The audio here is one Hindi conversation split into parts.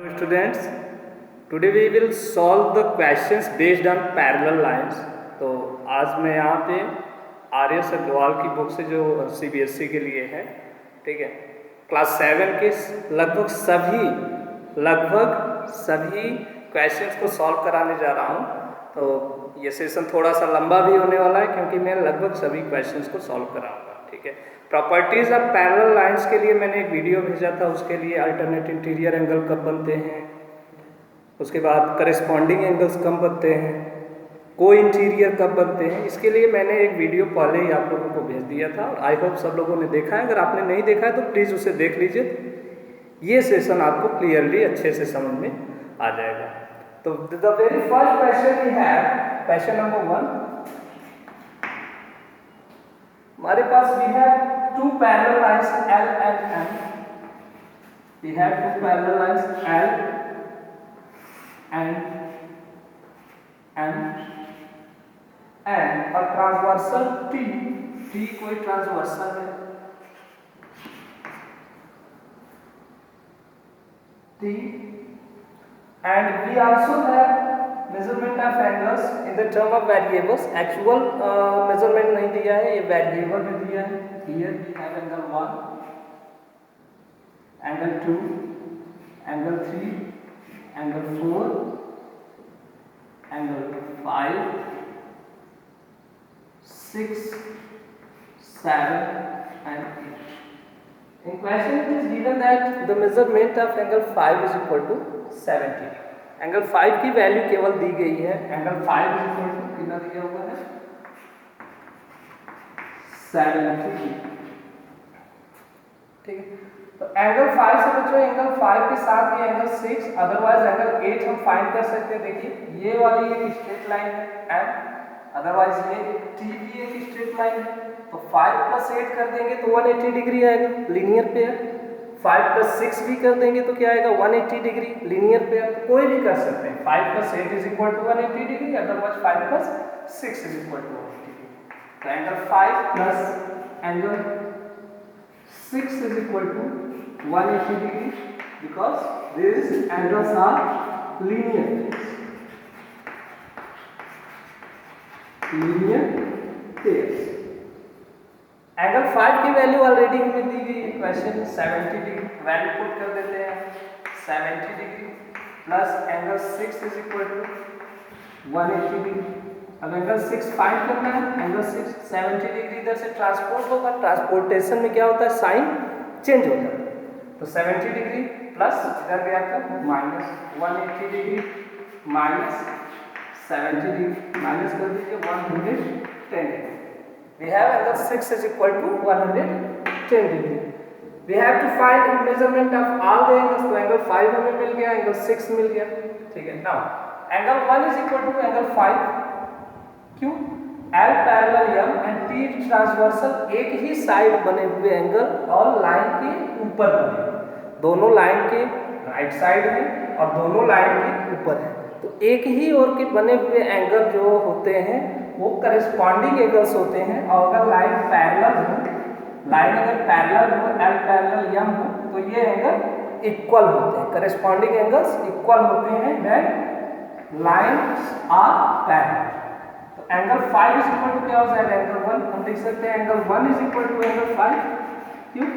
Hello students, today we will solve the questions based on parallel lines। तो आज मैं यहाँ पे आर्य अग्रवाल की बुक से जो सीबीएसई के लिए है, ठीक है, क्लास 7 के लगभग सभी क्वेश्चंस को सॉल्व कराने जा रहा हूँ। तो ये सेशन थोड़ा सा लंबा भी होने वाला है क्योंकि मैं लगभग सभी क्वेश्चंस को सॉल्व कराऊंगा, ठीक है। प्रॉपर्टीज ऑफ पैरेलल लाइंस के लिए मैंने एक वीडियो भेजा था, उसके लिए अल्टरनेट इंटीरियर एंगल कब बनते हैं, उसके बाद करेस्पॉन्डिंग एंगल्स कब बनते हैं, को इंटीरियर कब बनते हैं, इसके लिए मैंने एक वीडियो पहले ही आप लोगों को भेज दिया था और आई होप सब लोगों ने देखा है। अगर आपने नहीं देखा है तो प्लीज़ उसे देख लीजिए, ये सेशन आपको क्लियरली अच्छे से समझ में आ जाएगा। तो the very first question we have, question number 1, हमारे पास we have two parallel lines L and M. We have two parallel lines L and M and a transversal T. T कोई ट्रांसवर्सल है, T, and we also have measurement of angles in the term of variables. Actual measurement नहीं दिया है, ये variable में दिया है। Here we have angle 1, angle 2, angle 3, angle 4, angle 5, 6, 7 and 8. In question it is given that the measurement of angle 5 is equal to 70. Angle 5 की वैल्यू केवल दी गई है, एंगल 5 इज इक्वल टू कितना दिया हुआ है, 70, ठीक है। तो एंगल 5 से बच्चों एंगल 5 के साथ ये एंगल 6, अदरवाइज एंगल 8 हम फाइंड कर सकते हैं। देखिए ये वाली एक स्ट्रेट लाइन है एंड अदरवाइज ये टी भी एक स्ट्रेट लाइन है, तो 5 प्लस 8 कर देंगे तो 180 डिग्री आएगा, लीनियर पेयर। 5 प्लस 6 भी कर देंगे तो क्या आएगा, 180 डिग्री, लीनियर पेयर। तो कोई भी कर सकते हैं, 5 plus 8 is equal to 180 degree, otherwise 5 plus 6 is equal to 180 degree. तो angle 5 plus angle 6 is equal to 180 degree because these angles are linear pairs। Angle 5 की वैल्यू ऑलरेडी हमें दी गई है क्वेश्चन 70 डिग्री, वैल्यू पुट कर देते हैं 70 degree plus angle 6 is equal to 180 degree. अब एंगल 6 फाइंड करना है, एंगल 6 70 डिग्री इधर से ट्रांसपोर्ट होगा, ट्रांसपोर्टेशन में क्या होता है, साइन चेंज हो जाता है। तो 70 डिग्री प्लस इधर गया तो minus 180 degree minus 70 degree, minus कर दीजिए 110 degree. We have angle 6 is equal to 110 degree. We have to find measurement of all the angles। तो एंगल 5 हमें मिल गया, एंगल 6 मिल गया, ठीक है। Now angle 1 is equal to angle 5, क्यों, L parallel M and T transversal एक ही साइड बने हुए एंगल और लाइन के ऊपर बने, दोनों लाइन के राइट साइड में और दोनों लाइन के ऊपर है। तो एक ही ओर के बने हुए एंगल जो होते हैं वो करेस्पॉन्डिंग एंगल्स होते हैं, और अगर लाइन पैरेलल हो, लाइन अगर पैरेलल हो, L पैरेलल M हो, तो ये एंगल इक्वल होते हैं, करेस्पॉन्डिंग एंगल्स इक्वल होते हैं व्हेन लाइंस आर पैरेलल। तो एंगल 5 इज इक्वल टू क्या हो जाएगा, एंगल 1, हम लिख सकते हैं angle 1 is equal to angle 5, क्यों,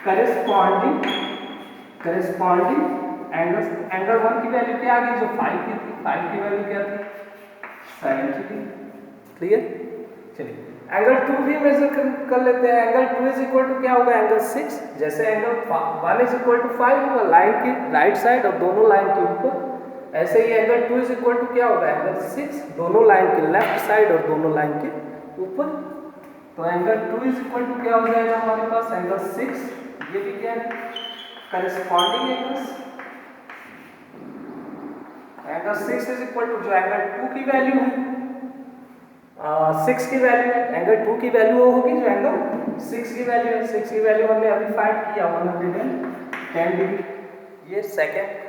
करेस्पॉन्डिंग एंगल्स। एंगल 1 की वैल्यू क्या आ गई, जो 5 की थी, 5 की वैल्यू क्या थी, 70 डिग्री, क्लियर। चलिए एंगल 2 भी मेजर कर लेते हैं। एंगल 2 इज इक्वल टू क्या होगा, एंगल 6, जैसे एंगल 1 इज इक्वल टू 5 होगा लाइन के राइट साइड और दोनों लाइन के ऊपर, ऐसे ही एंगल 2 इज इक्वल टू क्या होगा, एंगल 6 दोनों लाइन के लेफ्ट साइड और दोनों लाइन के ऊपर। तो एंगल 2 इज इक्वल टू क्या हो जाएगा हमारे पास, एंगल 6, ये भी क्या है, corresponding angles. Angle 6 is equal to जो एंगल 2 की वैल्यू है, 6 की वैल्यू है, एंगल 2 की वैल्यू वो होगी जो एंगल 6 की वैल्यू है। 6 की वैल्यू हमने अभी फाइंड किया 110 डिग्री, ये सेकंड।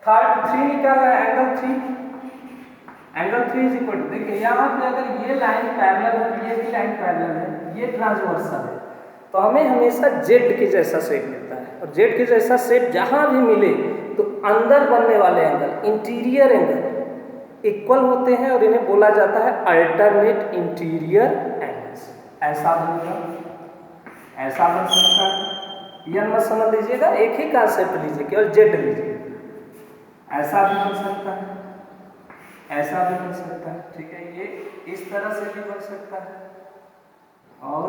थर्ड 3 निकालना है, angle 3, angle 3 is equal to, देखिए यहाँ पे अगर ये लाइन पैरेलल है, ये भी लाइन पैरेलल है, ये ट्रांसवर्सल है, तो हमें हमेशा जेड के जैसा शेप मिलता है, और जेड के जैसा शेप जहाँ भी मिले अंदर बनने वाले एंगल, इंटीरियर एंगल इक्वल होते हैं और इन्हें बोला जाता है अल्टरनेट इंटीरियर एंगल्स। ऐसा बनेगा, ऐसा बन सकता है, यह मत समझ लीजिएगा, एक ही कॉन्सेप्ट लीजिए, केवल जेड लीजिए। ऐसा भी बन सकता है, ऐसा भी बन सकता है, ठीक है, ये इस तरह से भी बन सकता है और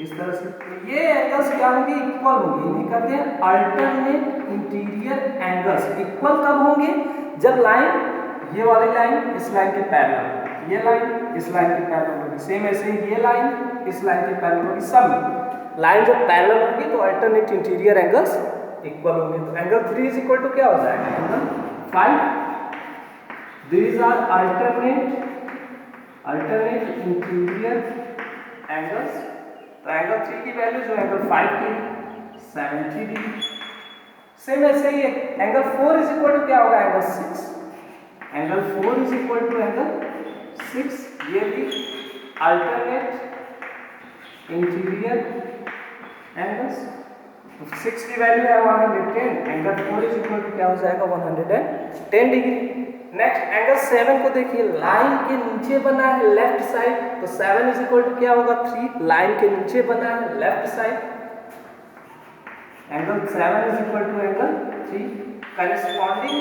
इस तरह से। तो ये एंगल्स क्या होंगे, इक्वल होंगे, इन्हें कहते हैं अल्टरनेट इंटीरियर एंगल्स। इक्वल कब होंगे, जब लाइन, ये वाली लाइन इस लाइन के पैरेलल, ये लाइन इस लाइन के पैरेलल होगी, सेम ऐसे ही ये लाइन इस लाइन के पैरेलल होगी, सब लाइन जब पैरेलल होगी तो अल्टरनेट इंटीरियर एंगल्स इक्वल होंगे। तो एंगल 3 इज इक्वल टू क्या हो जाएगा, angle 5। These are alternate interior angles. तो एंगल 3 की वैल्यू जो एंगल 5 की 70 डिग्री। सेम ऐसे ही एंगल 4 इज इक्वल टू क्या होगा, angle 6। Angle 4 is equal to angle 6, ये भी अल्टरनेट इंटीरियर एंगल्स। तो 6 की वैल्यू है 110, एंगल 4 इज इक्वल टू क्या हो जाएगा 110 डिग्री। नेक्स्ट एंगल 7 को देखिए, लाइन के नीचे बना है लेफ्ट साइड, तो 7 इज इक्वल टू क्या होगा 3, लाइन के नीचे बना है left side, angle 7 is equal to angle 3। Corresponding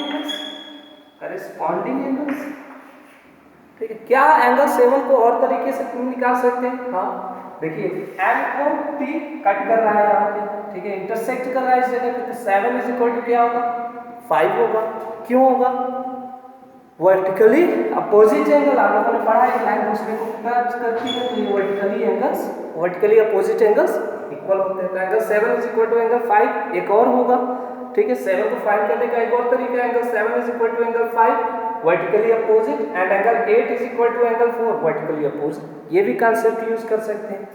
angles, ठीक है। क्या एंगल 7 को और तरीके से निकाल सकते हैं, हाँ देखिए, एम को P कट कर रहा है यहाँ पे, ठीक है, इंटरसेक्ट कर रहा है इस जगह पे, तो 7 इज इक्वल टू क्या होगा 5 होगा। क्यों होगा, वर्टिकली अपोजिट एंगल, आप लोगों ने पढ़ा है लाइन दूसरे को टच करती है तो ये vertically angles, vertically opposite angles equal होते हैं। तो angle 7 is equal to angle 5 एक और होगा, ठीक है। 7 को 5 करने का एक और तरीका है, angle 7 is equal to angle 5 vertically opposite, and angle 8 is equal to angle 4 vertically opposite. ये भी कांसेप्ट यूज कर सकते हैं।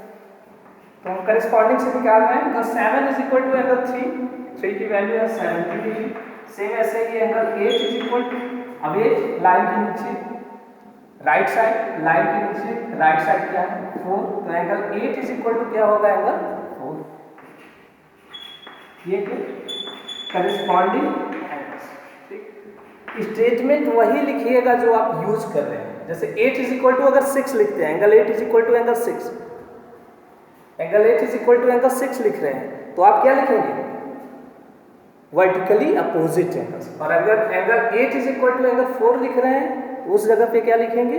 तो हम करेस्पॉन्डिंग से निकाल रहे हैं, angle 7 is equal to angle 3 की वैल्यू है 70 डिग्री। सेम ऐसे ही एंगल 8 इज इक्वल टू, अब 8 लाइन के नीचे राइट साइड, लाइन के नीचे राइट साइड क्या है 4, तो एंगल 8 इज इक्वल टू क्या होगा एंगल 4। ये करेस्पॉन्डिंग एंगल्स, ठीक। स्टेटमेंट वही लिखिएगा जो आप यूज कर रहे हैं, जैसे 8 इज इक्वल टू अगर 6 लिखते हैं, angle 8 is equal to angle 6, angle 8 is equal to angle 6 लिख रहे हैं, तो आप क्या लिखेंगे वर्टिकली अपोजिट एंगल्स। और अगर angle 8 is equal to angle 4 लिख रहे हैं तो उस जगह पे क्या लिखेंगे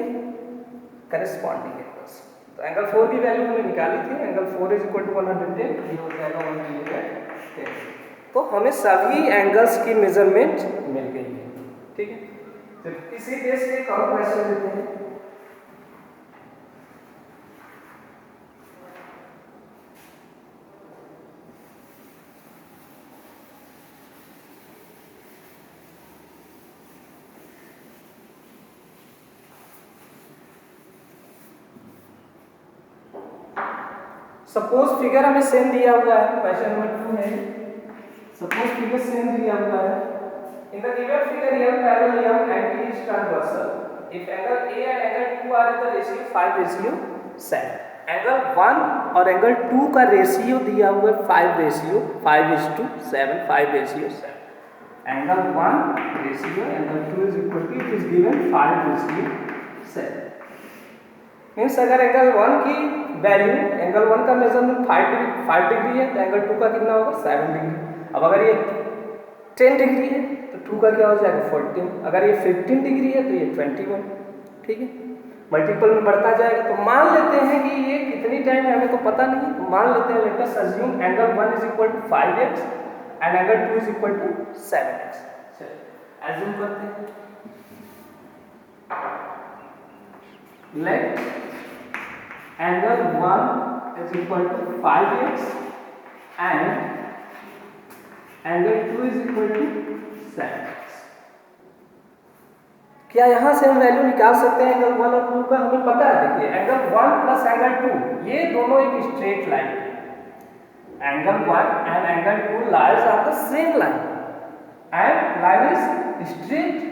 करेस्पॉन्डिंग एंगल्स। तो एंगल 4 की वैल्यू हमने निकाली थी, एंगल 4 इज इक्वल टू 110, ये हो जाएगा 110। तो हमें सभी एंगल्स की मेजरमेंट मिल गई है, ठीक है। तो इसी बेस पे एक और क्वेश्चन लेते हैं। सपोज फिगर हमें सेम दिया हुआ है, क्वेश्चन नंबर 2 है। सपोज फिगर सेम दिया हुआ है, in the given figure here parallel and T is transversal if angle A and angle 2 are in the ratio 5:7, angle 1 और एंगल 2 का रेशियो दिया हुआ है 5:7, 5:7। Angle 1 ratio angle 2 is equal to, it is given 5:7। Means अगर एंगल 1 की वैल्यू, एंगल 1 का मेजरमेंट 5 डिग्री है तो एंगल 2 का कितना होगा 7 डिग्री। अब अगर ये 10 डिग्री है तो 2 का क्या हो जाएगा 14, अगर ये 15 डिग्री है तो ये 21, ठीक है। मल्टीपल में बढ़ता जाएगा। तो मान लेते हैं कि ये कितनी टाइम है हमें तो पता नहीं, तो मान लेते हैं, let us assume angle 1 is equal to 5x and angle 2 is equal to 7x। चलिए अज्यूम करते हैं, let angle 1 is equal to 5x and angle 2 is equal to 7x। क्या यहाँ से हम वैल्यू निकाल सकते हैं एंगल 1 और 2 का? हमें पता है, देखिए एंगल 1 प्लस एंगल 2 ये दोनों एक straight line, angle 1 and angle 2 lies are the same line and line is straight.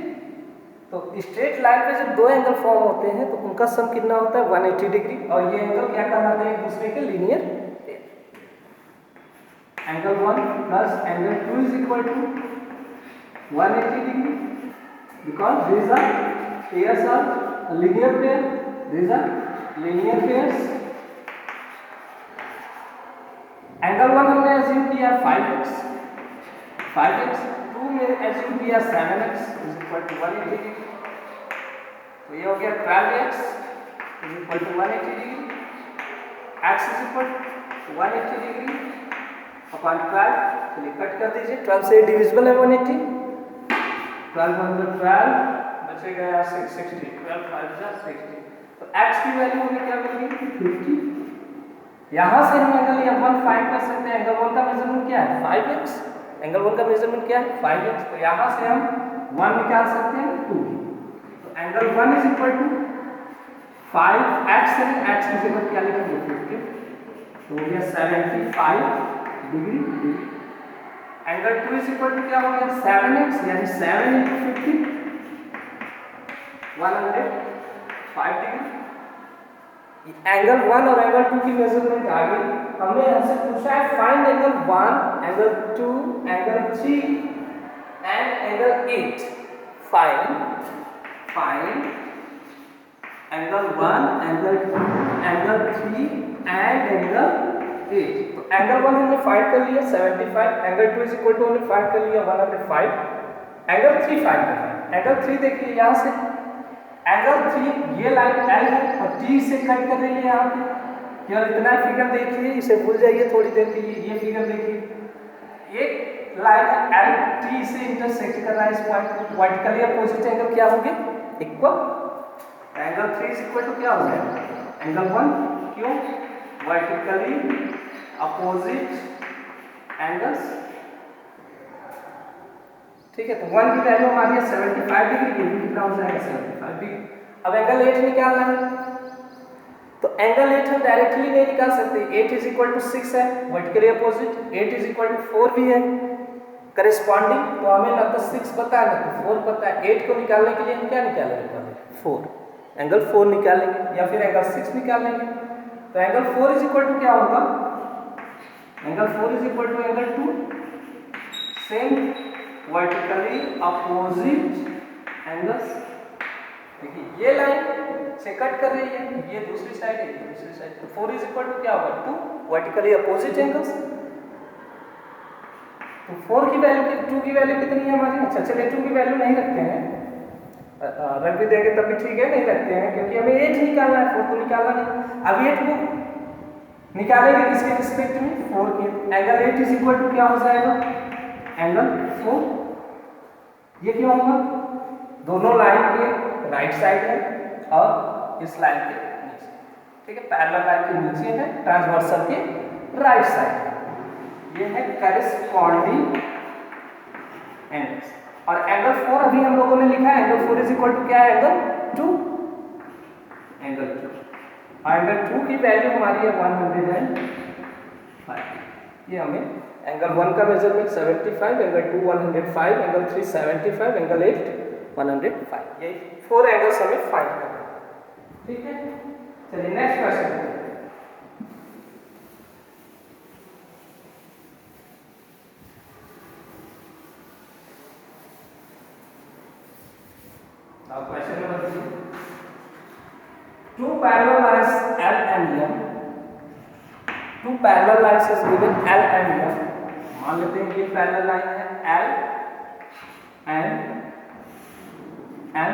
तो स्ट्रेट लाइन पे जब दो एंगल फॉर्म होते हैं तो उनका सम कितना होता है 180 डिग्री, और ये एंगल क्या कहलाते हैं एक दूसरे के linear pair. Angle 1 plus angle 2 is equal to 180 degree because these are pairs are linear pair. These are linear pairs. Angle 1 हमने एज्यूम किया 5x, 2 में एज्यूम किया 7x is equal to 180 degree. तो ये हो गया 12x is equal to 180 degree, x is equal to 180 degree upon 12। चलिए कट कर दीजिए, 12 से डिविजिबल है 180, 12 मतलब 12 बचेगा 660, 12 5 जा 60। तो x की वैल्यू हमें क्या मिलेगी 50। यहाँ से हम एंगल M1 फाइंड कर सकते हैं। एंगल 1 का मेजरमेंट क्या है 5x, एंगल 1 का मेजरमेंट क्या है 5x। तो यहाँ से हम 1 निकाल सकते हैं 2। तो angle 1 is equal to 5x है, x की जगह क्या लिखेंगे 50, तो हो गया 75 degree. Angle 2 is equal to क्या हो गया 7x यानी 7 × 50 105 डिग्री। एंगल 1 और एंगल 2 की मेजरमेंट आ गई। हमने यहाँ से पूछा है find angle 1, angle 2, angle 3 and angle 8। Find angle 1, angle 2, angle 3 and angle 8। तो एंगल 1 हमने फाइंड कर लिया 75, एंगल 2 इज इक्वल टू हमने फाइंड कर लिया 105, एंगल 3 फाइंड करना है। एंगल 3 देखिए यहाँ से एंगल 3 ये लाइन L है और T से कट कर रही है यहाँ पे। केवल इतना फिगर देखिए, इसे भूल जाइए थोड़ी देर के लिए। ये फिगर देखिए, एक लाइन L T से इंटरसेक्ट कर रहा है इस पॉइंट को। वर्टिकली अपोजिट एंगल क्या होंगे equal. Angle 3 is equal to क्या हो जाएगा एंगल 1, क्यों वर्टिकली अपोजिट एंगल्स। ठीक है, तो 1 की वैल्यू हमारी है 75 डिग्री, ये भी कितना हो जाएगा 75 डिग्री। अब एंगल 8 निकालना है, तो एंगल 8 हम डायरेक्टली नहीं निकाल सकते। 8 इज इक्वल टू 6 है vertically opposite, 8 is equal to 4 भी है करेस्पॉन्डिंग। तो हमें ना तो 6 पता है ना तो 4 पता है। 8 को निकालने के लिए हम क्या निकालेंगे पहले 4, एंगल 4 निकालेंगे या फिर एंगल 6 निकालेंगे। तो एंगल 4 इज इक्वल टू क्या होगा, angle 4 is equal to angle 2 same vertically opposite angles. देखिए ये लाइन से कट कर रही है, ये दूसरी साइड है, ये दूसरी साइड। तो 4 इज इक्वल टू क्या होगा 2 वर्टिकली अपोजिट एंगल्स। तो 4 की वैल्यू 2 की वैल्यू कितनी है हमारी। अच्छा चलिए 2 की वैल्यू नहीं रखते हैं, रख भी देंगे तब भी ठीक है, नहीं रखते हैं क्योंकि हमें 8 निकालना है, 4 को निकालना नहीं। अब 8 को निकालेंगे किसके रिस्पेक्ट में 4 के। एंगल 8 इज इक्वल टू क्या हो जाएगा एंगल 4। ये क्यों होगा, दोनों लाइन के राइट साइड है और इस लाइन के नीचे। ठीक है, पैरेलल लाइन के नीचे है, ट्रांसवर्सल के राइट साइड है। ये है करेस्पॉन्डिंग एंगल्स। और एंगल 4 अभी हम लोगों ने लिखा है, एंगल 4 इज इक्वल टू क्या है एंगल 2, एंगल 2। और एंगल 2 की वैल्यू हमारी है 105। ये हमें एंगल 1 का मेजरमेंट 75, एंगल 2 105, एंगल 3 75, एंगल 8 105। ये 4 एंगल्स हमें फाइंड करना है। ठीक है, चलिए next question. Now question number 3. Two parallel lines L and M. Two parallel lines is given L and M. मान लेते हैं ये पैरेलल लाइन है L and M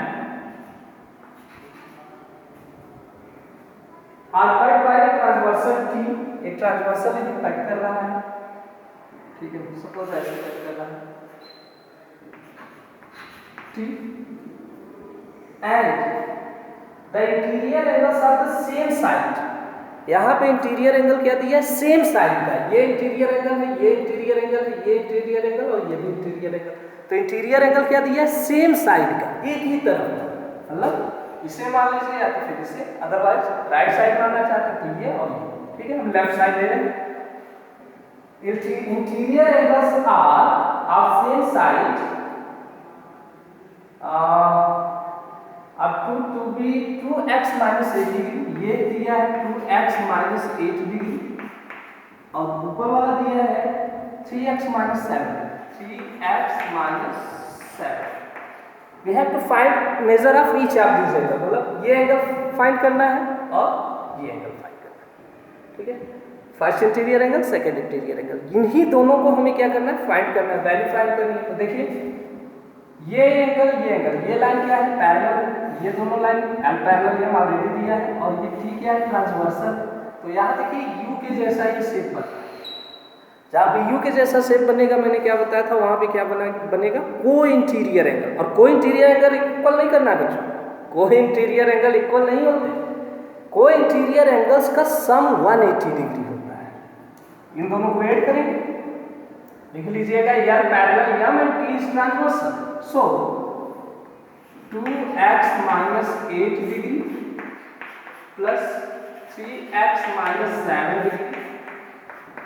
are cut by a transversal T. एक ट्रांसवर्सल इन्हें कट कर रहा है। ठीक है, सपोज ऐसे कट कर रहा है T and the interior angles are the same side. यहाँ पे इंटीरियर एंगल क्या दिया है सेम साइड का। ये इंटीरियर एंगल है, ये इंटीरियर एंगल है, ये इंटीरियर एंगल और ये भी इंटीरियर एंगल। तो इंटीरियर एंगल क्या दिया है सेम साइड का, एक ही तरफ का। मतलब इसे मान लीजिए या तो फिर इसे, अदरवाइज राइट साइड मानना चाहते हैं तो ये और ये। ठीक है, हम लेफ्ट साइड ले रहे हैं। Interior angles are of same side अब to be 2x minus 8 degree. ये दिया है 2x माइनस 8 डिग्री और ऊपर वाला दिया है 3x minus 7, 3x minus 7। We have to find measure of each of this angle, मतलब ये एंगल फाइंड करना है और ये एंगल फाइंड करना है, ठीक है। First interior angle, second interior angle, इन्हीं दोनों को हमें क्या करना है, फाइंड करना है, वैल्यू फाइंड करनी है। तो देखिए ये एंगल, ये लाइन क्या है, पैरेलल, ये दोनों लाइन एल पैरेलल ये ऑलरेडी दिया है, और ये टी क्या है, ट्रांसवर्सल। तो यहाँ देखिए यू के जैसा ये शेप बनता है, जहाँ पे यू के जैसा शेप बनेगा, मैंने क्या बताया था, वहाँ पे क्या बनेगा, को इंटीरियर एंगल। और को इंटीरियर एंगल इक्वल नहीं करना है बच्चों, को इंटीरियर एंगल इक्वल नहीं होते, को इंटीरियर एंगल्स का सम 180 डिग्री होता है। इन दोनों को ऐड करेंगे, लिख लीजिएगा यार parallel M and T is transversal. So 2x minus 8 degree plus 3x minus 7 degree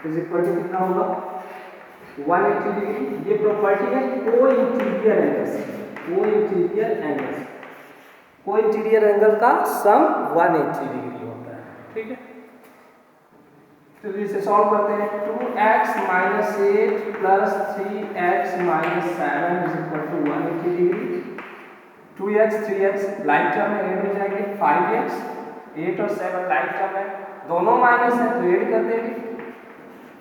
is equal to कितना होगा, 180 डिग्री। ये प्रॉपर्टी है co interior angles, co interior angles, co interior angle का सम 180 डिग्री होता है, ठीक है। तो इसे सॉल्व करते हैं, 2x minus 8 plus 3x minus 7 is equal to 180 degree. 2x 3x like term में ऐड हो जाएंगे, 5x 8 और 7 लाइक टर्म है, दोनों माइनस है तो ऐड कर देंगे,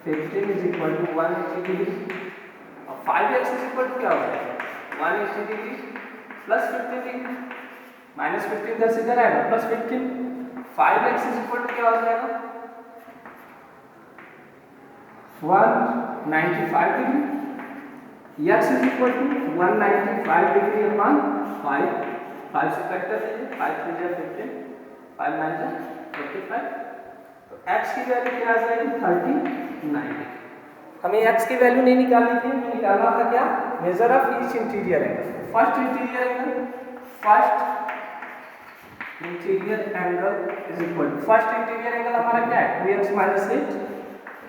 15 is equal to 180 डिग्री। और 5x is equal to क्या हो जाएगा, 180 डिग्री प्लस 15 डिग्री, माइनस 15 इधर से इधर आएगा, plus 15, 5x is equal to क्या हो जाएगा, 195 degree, x is equal to 195 degree upon 5, 5 से कट कर दीजिए, 5 3 जा 15, 5 9 जा 45। तो x की वैल्यू क्या आ जाएगी, 39। हमें x की वैल्यू नहीं निकालनी थी, हमें निकालना था क्या, measure of each interior angle. First interior angle, first interior angle is equal to, first interior angle हमारा क्या है, 2x minus 8,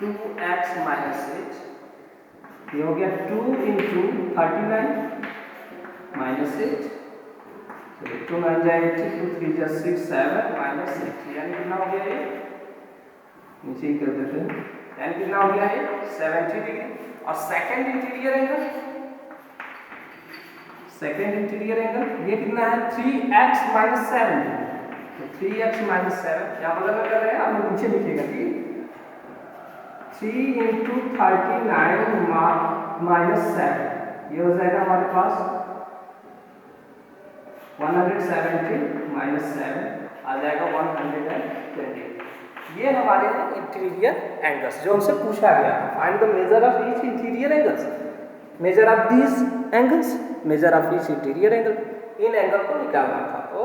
2x minus 8, ये हो गया 2 into 39 minus 8, चलिए 2 9 जा 80, 2 3 जा 6 7 minus 8, यानी कितना हो गया ये, नीचे ही कर देते हैं, यानी कितना हो गया ये 70 डिग्री। और second interior angle, second interior angle ये कितना है, 3x minus 7, तो 3x minus 7 क्या मतलब कर रहे हैं, आप नीचे लिखिएगा, ठीक है, 3 into 39 minus 7, ये हो जाएगा हमारे पास 170 minus 7 आ जाएगा 120। ये हमारे हैं इंटीरियर एंगल्स जो हमसे पूछा गया था, find the major of each interior angles, measure of these angles, major of each interior angle, in angle को निकालना था। तो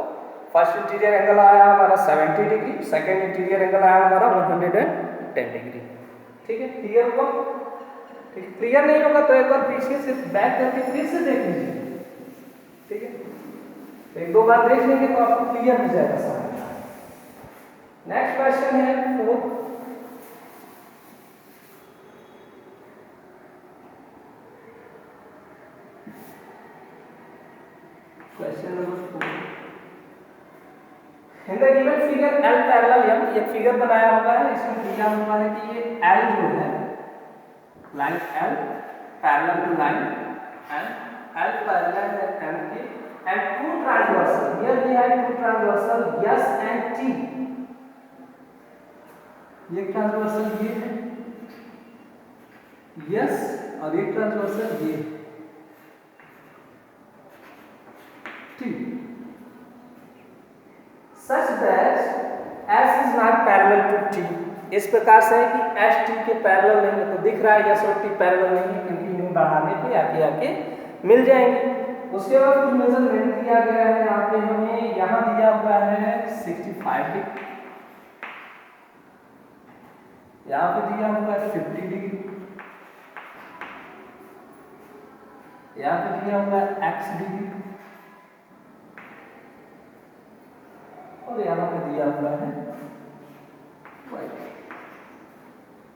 फर्स्ट इंटीरियर एंगल आया हमारा 70 डिग्री, सेकंड इंटीरियर एंगल आया हमारा 110 डिग्री, ठीक है। क्लियर हुआ, क्लियर नहीं होगा तो एक बार पीछे से बैक करके फिर से देख लीजिए, ठीक है, तो एक दो बार देख लेंगे तो आपको क्लियर हो जाएगा समझ। नेक्स्ट क्वेश्चन है 4, question number 4, in the given figure L parallel M, ये फिगर बनाया हुआ है, इसमें दिया हुआ है कि ये L जो है, line L parallel to line L parallel है M के, and two transversal, here we have two transversal S and T, ये ट्रांसवर्सल ये है यस, और एक ट्रांसवर्सल ये ठीक, such that S is not parallel to T, इस प्रकार से है कि S T के पैरेलल नहीं है, तो दिख रहा है S और T पैरेलल नहीं है, कंटिन्यू बढ़ाने पे आके मिल जाएंगे। उसके बाद कुछ मेजरमेंट दिया गया है, यहाँ पे हमें यहाँ दिया हुआ है 65 डिग्री, यहाँ पे दिया हुआ है 50 डिग्री, यहाँ पे दिया हुआ है x डिग्री, और यहाँ पे दिया हुआ है y।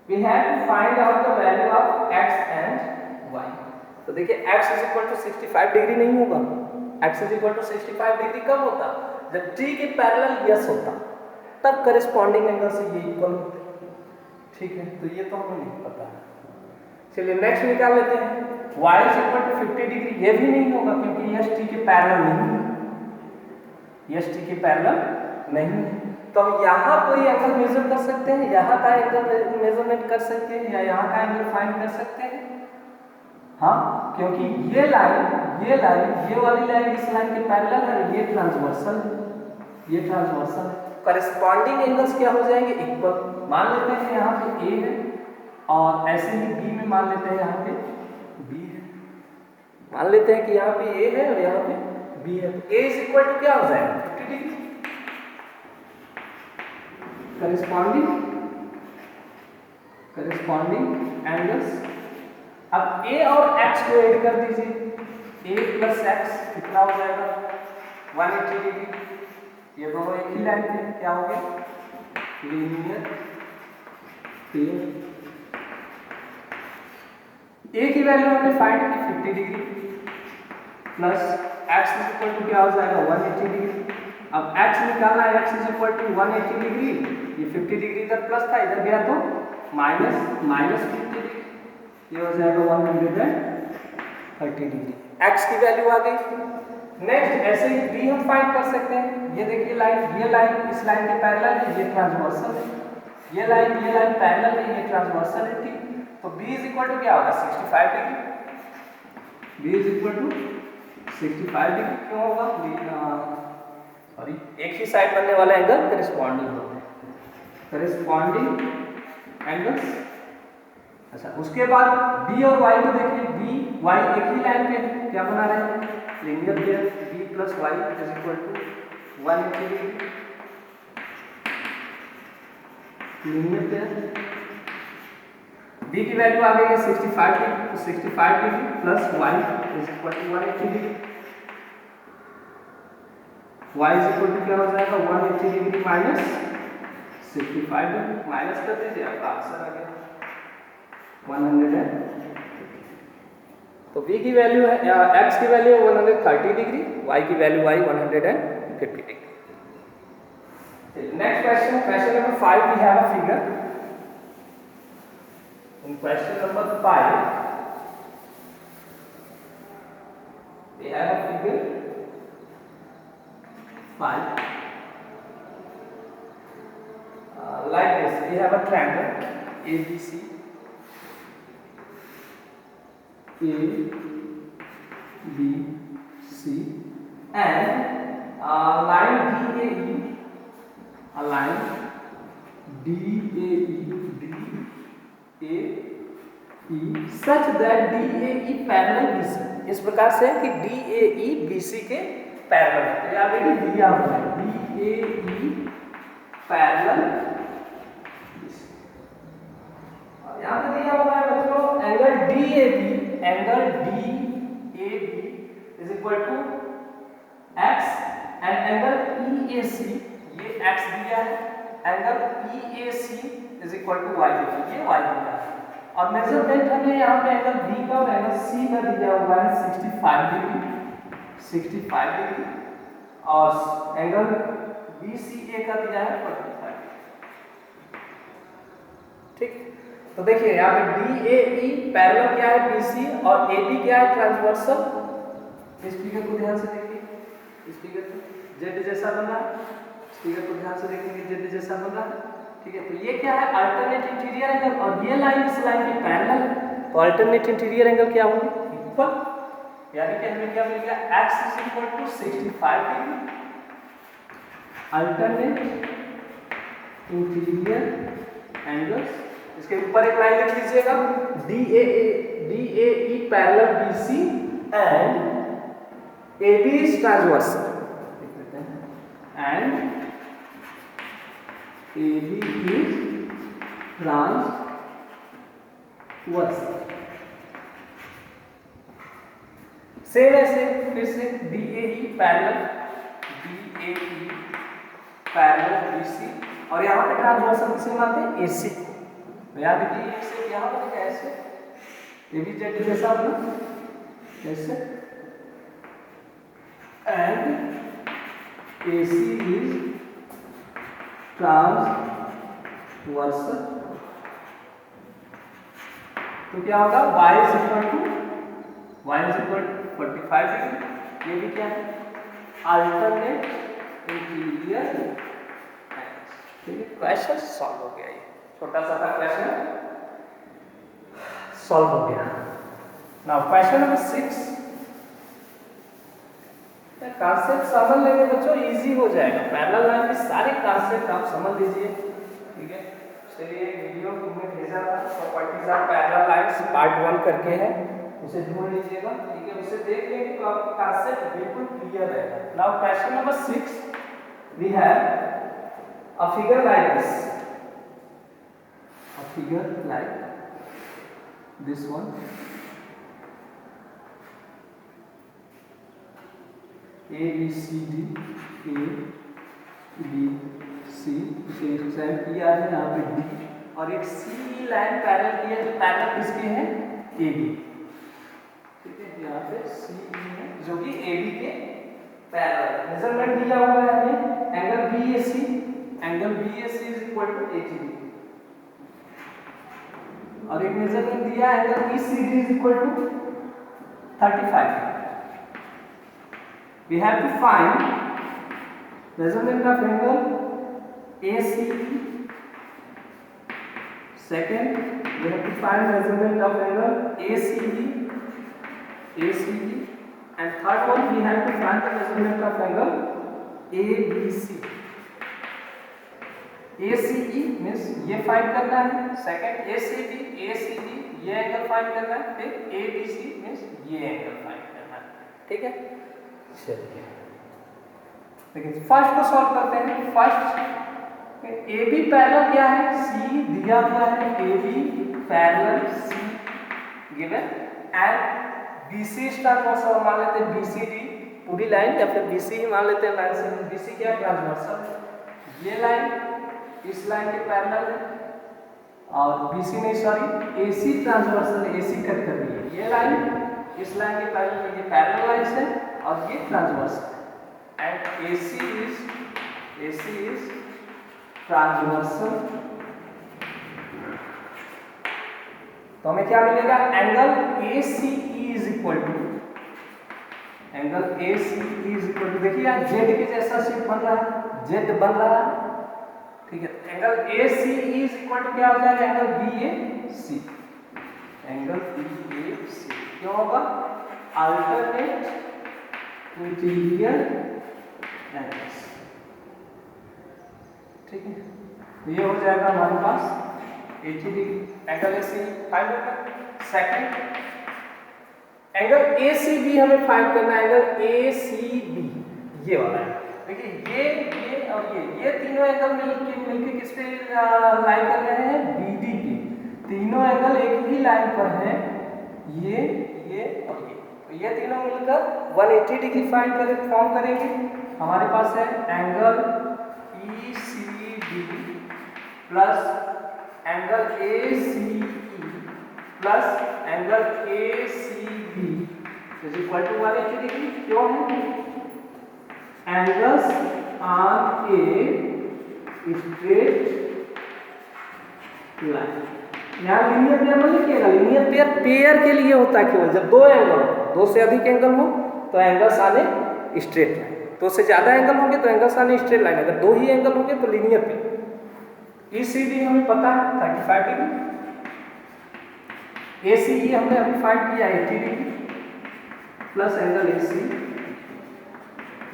We have to find out the value of x and y। तो देखिए x is equal to 65 degree नहीं होगा, x is equal to 65 degree कब होता, जब t के पैरेलल यस होता, तब करेस्पॉन्डिंग एंगल से ये इक्वल होते, ठीक है। तो ये तो हमें नहीं पता है, चलिए नेक्स्ट निकाल लेते हैं। y is equal to 50 degree, ये भी नहीं होगा क्योंकि ये एस टी के पैरेलल नहीं है, ये एस टी के पैरेलल नहीं है। तो हम यहाँ कोई एंगल मेजर कर सकते हैं, यहाँ का एंगल मेजरमेंट कर सकते हैं या यहाँ का एंगल फाइंड कर सकते हैं। हाँ, क्योंकि ये लाइन ये वाली लाइन इस लाइन के पैरेलल है, ये ट्रांसवर्सल है, ये ट्रांसवर्सल है। करेस्पॉन्डिंग एंगल्स क्या हो जाएंगे? इक्वल। मान लेते हैं यहाँ पे ए है और ऐसे ही बी में मान लेते हैं यहाँ पे बी है, मान लेते हैं कि यहाँ पे ए है और यहाँ पे बी है, तो ए इज इक्वल टू क्या हो जाएगा? 50 डिग्री करेस्पॉन्डिंग एंगल्स। अब ए और एक्स को ऐड कर दीजिए, ए प्लस एक्स कितना हो जाएगा? 180 डिग्री। ये दोनों एक ही लाइन पे क्या हो गया? Linear pair. ए की वैल्यू हमने फाइंड की 50 degree plus x is equal to क्या हो जाएगा? 180 डिग्री। अब एक्स निकालना है, x is equal to 180 degree, ये 50 डिग्री इधर प्लस था, इधर गया तो माइनस 50 डिग्री, ये हो जाएगा 130 डिग्री। एक्स की वैल्यू आ गई। नेक्स्ट ऐसे ही बी हम फाइंड कर सकते हैं। ये देखिए लाइन, ये लाइन इस लाइन के पैरेलल है, ये ट्रांसवर्सल है, ये लाइन पैरेलल है, ये ट्रांसवर्सल है, ठीक। तो बी इज इक्वल टू क्या होगा? 65 degree. B is equal to 65 degree क्यों होगा? सॉरी, एक ही साइड बनने वाला एंगल करेस्पॉन्डिंग होता है, करेस्पॉन्डिंग एंगल्स। अच्छा, उसके बाद बी और वाई को देखिए, बी वाई एक ही लाइन पे क्या बना रहे हैं? Linear pair. B plus Y is equal to 180 degree, linear pair. B की वैल्यू आ गई है 65 डिग्री, तो 65 degree plus Y is equal to 180 degree. y is equal to क्या हो जाएगा? 180 डिग्री माइनस 65 डिग्री, माइनस कर दीजिए, आपका आंसर आ गया 100। तो v की वैल्यू है x की वैल्यू है 130 डिग्री, y की वैल्यू आई 150 degree. Next question, question number 5, we have a figure. In question number 5 we have a figure 5 like this. We have a triangle ABC, ABC, and line DAE, a line DAE, such that DAE parallel BC। इस प्रकार से कि DAE BC के पैरेलल है। तो यहाँ पे दिया हुआ है DAE पैरेलल, और यहाँ पे दिया हुआ है बच्चों angle DAB is equal to x and angle EAC, ये x दिया है, angle EAC is equal to y दिया, ये y दिया है। और मेजरमेंट हमें यहाँ पे एंगल B का और एंगल C का दिया हुआ है 65 डिग्री, 65 डिग्री, और एंगल BCA का दिया है 45। ठीक, तो देखिए यहाँ पे DAE पैरेलल क्या है BC और AB क्या है ट्रांसवर्सल। इस फिगर को ध्यान से देखिए, इस फिगर को Z जैसा बन रहा है, इस फिगर को ध्यान से देखेंगे Z जैसा बन रहा है। ठीक है, तो ये क्या है? अल्टरनेट इंटीरियर एंगल, और ये लाइन इस लाइन के पैरेलल है, तो अल्टरनेट इंटीरियर एंगल क्या होंगे? इक्वल। यानी कि हमें क्या मिल गया? x is equal to 65 degree, alternate interior angles. इसके ऊपर एक लाइन लिख लीजिएगा, DAE parallel BC and AB is transversal, and AB is transversal. Same ऐसे फिर से DAE पैरेलल BC, और यहाँ पे ट्रांसवर्सल किसे मानते हैं? AC को। तो याद रखिए ऐसे यहाँ पर ऐसे ये भी जेड जैसा बना ऐसे, एंड AC इज ट्रांसवर्सल। तो क्या होगा? y is equal to y is equal to 45 degree. ये भी क्या है, अल्टरनेट इंटीरियर एंगल्स। ठीक है, क्वेश्चन सॉल्व हो गया। ये छोटा सा था क्वेश्चन, सॉल्व हो गया। नाउ क्वेश्चन नंबर 6, कॉन्सेप्ट समझ लेंगे बच्चों, इजी हो जाएगा। पैरेलल लाइन के सारे कॉन्सेप्ट आप समझ लीजिए। ठीक है, चलिए वीडियो तुमने भेजा था properties of parallel lines part 1 करके है, उसे ढूंढ लीजिएगा। ठीक है, उसे देख लेंगे तो आपका कॉन्सेप्ट बिल्कुल क्लियर रहेगा। Now question number 6, we have a figure like this, a figure like this one. A B C D, A B C, इसे एक्सटेंड किया है यहाँ पे D, और एक C लाइन पैरेलल की है जो पैरेलल किसके है, AB। ठीक है, यहाँ पे C है जो कि AB के पैरेलल। मेजरमेंट दिया हुआ है हमें angle BAC, angle BAC is equal to 80 degree, और एक मेजरमेंट दिया है angle ECD is equal to 35 degree. We have to find measurement of angle ACE. Second, we have to find measurement of angle ACE. And third one, we have to find the measurement of angle ABC. ACE means ये फाइंड करना है, सेकंड ACD ये एंगल फाइंड करना है, फिर ABC means ये एंगल फाइंड करना है। ठीक है, चलिए देखिए फर्स्ट को सॉल्व करते हैं। फर्स्ट AB पैरेलल क्या है, C दिया हुआ है, AB parallel C given, and BC transversal मान लेते हैं, BCD पूरी लाइन, या फिर BC ही मान लेते हैं लाइन से। BC क्या ट्रांसवर्सल, ये लाइन इस लाइन के पैरेलल है, और BC नहीं sorry AC transversal, AC cut कर दी है, ये लाइन इस लाइन के पैरेलल, ये पैरेलल लाइन है, और ये transversal, and AC is transversal. तो हमें क्या मिलेगा, angle ACE is equal to, angle ACE is equal to, देखिए यहाँ Z के जैसा शेप बन रहा है, Z बन रहा है। ठीक है, angle ACE is equal to क्या हो जाएगा, एंगल BAC, एंगल BAC क्यों होगा, अल्टरनेट इंटीरियर एंगल्स। ठीक है, ये हो जाएगा हमारे पास 80 डिग्री, एंगल AC फाइंड होगा। सेकंड एंगल ACB हमें फाइंड करना है, एंगल ACB ये वाला है। देखिए ये और ये तीनों एंगल मिलके किस पे लाइन कर रहे हैं, BD पे। तीनों एंगल एक ही लाइन पर है, ये और ये, तो ये तीनों मिलकर 180 डिग्री फॉर्म करेंगे। हमारे पास है angle ECD plus angle ACE plus angle ACB is equal to 180 degree. क्यों है, angles on a straight line. यहाँ लीनियर पेयर में लिखिएगा, लीनियर पेयर के लिए होता है केवल जब दो एंगल हो, दो से अधिक एंगल हो तो एंगल्स आने स्ट्रेट लाइन, दो से ज्यादा एंगल होंगे तो एंगल्स आने स्ट्रेट लाइन, अगर दो ही एंगल होंगे तो लीनियर पेयर। ECD हमें पता है 35 डिग्री, ACE हमने अभी फाइंड किया 80 degree, plus angle AC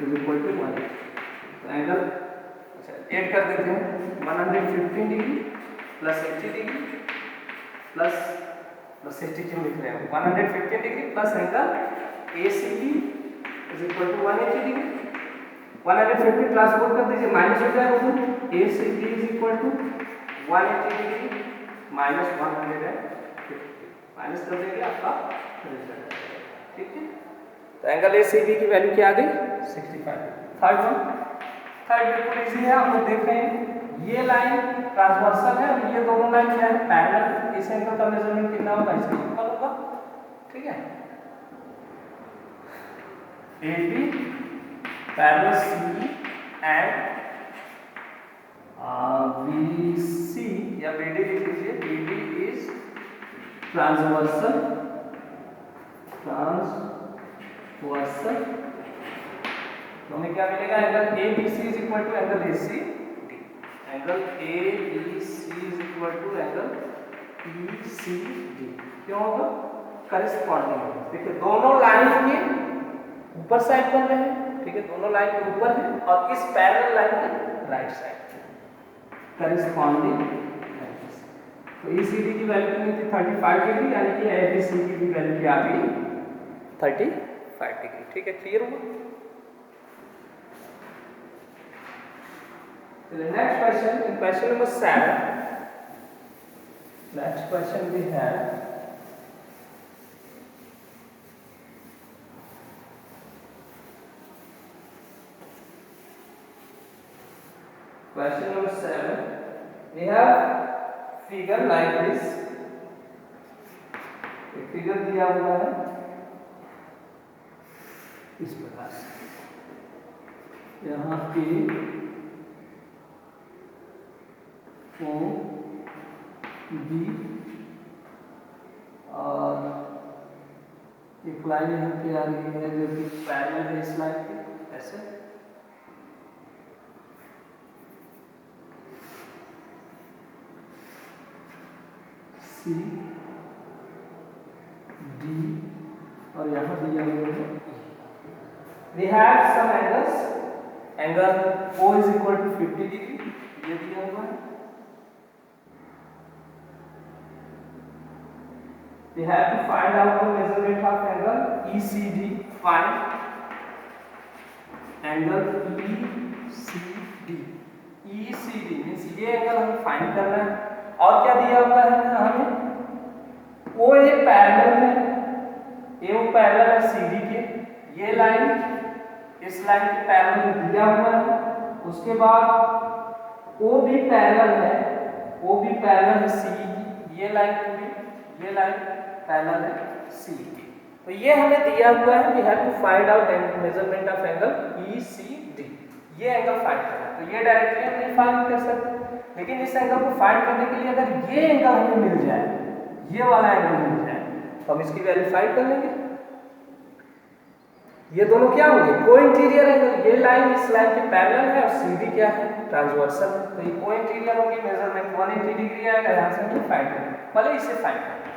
is equal to 1। तो एंगल ऐड कर देते हैं, 115 डिग्री प्लस 80 डिग्री प्लस 60 क्यों लिख रहे हैं, 115 degree plus angle ACB is equal to 180 degree. 150 transport कर दीजिए, माइनस हो जाएगा, तो ACB is equal to 180 degree minus 150, minus कर देंगे आपका रिजल्ट। ठीक है, तो एंगल ACB की वैल्यू क्या आ गई, 65। थर्ड बिल्कुल इजी है, आप लोग देख रहे हैं, ये लाइन ट्रांसवर्सल है और ये दोनों लाइन क्या है, पैरेलल। इस एंगल का मेजरमेंट कितना होगा, इसके इक्वल होगा। ठीक है, AB parallel CE and BC या BD लिख लीजिए, BD इज ट्रांसवर्सल ट्रांसवर्सल, तो हमें क्या मिलेगा, angle A B C is equal to angle A C D, angle A B C is equal to angle E C D. क्यों होगा, करेस्पॉन्डिंग। देखिए दोनों लाइन के ऊपर साइड बन रहे हैं, ठीक है, दोनों लाइन के ऊपर है और इस पैरेलल लाइन के राइट साइड करेस्पॉन्डिंग। तो ई सी डी की वैल्यू कितनी थी, 35 डिग्री, यानी कि ए बी सी की भी वैल्यू क्या आ गई, 35 डिग्री। ठीक है, क्लियर हुआ। Next question, in question number 7, next question we have question number 7, we have figure like this, एक फिगर दिया हुआ है इस प्रकार से, यहाँ पे O B और एक लाइन यहाँ पे आ रही है जो कि पैरेलल है इस लाइन के, ऐसे C D और यहाँ दिया हुआ है। We have some angles, angle O is equal to 50 degree, ये दिया हुआ है। We have to find out the measurement of angle ECD. Find angle ECD. ECD means ये एंगल हमें फाइंड करना है। और क्या दिया हुआ है हमें, ओ ए पैरेलल है, ए ओ पैरेलल है CD के, ये लाइन इस लाइन के पैरेलल दिया हुआ है। उसके बाद ओ भी पैरेलल है, ओ भी पैरेलल है सी की, ये लाइन पूरी, ये लाइन पैरेलल है सी की। तो ये हमें दिया हुआ है, we have to find out measurement of angle ECD, ये एंगल फाइंड करना है। तो ये डायरेक्टली हम नहीं फाइंड कर सकते, लेकिन इस एंगल को फाइंड करने के लिए अगर ये एंगल हमें मिल जाए, ये वाला एंगल मिल जाए, तो हम इसकी वैल्यू फाइंड कर लेंगे। ये दोनों क्या होंगे, को इंटीरियर एंगल, ये लाइन इस लाइन के पैरेलल है और CD क्या है, ट्रांसवर्सल है। तो ये को इंटीरियर होगी, मेजरमेंट 180 डिग्री आएगा, यहाँ से हम फाइंड करेंगे, भले इसे फाइंड करेंगे।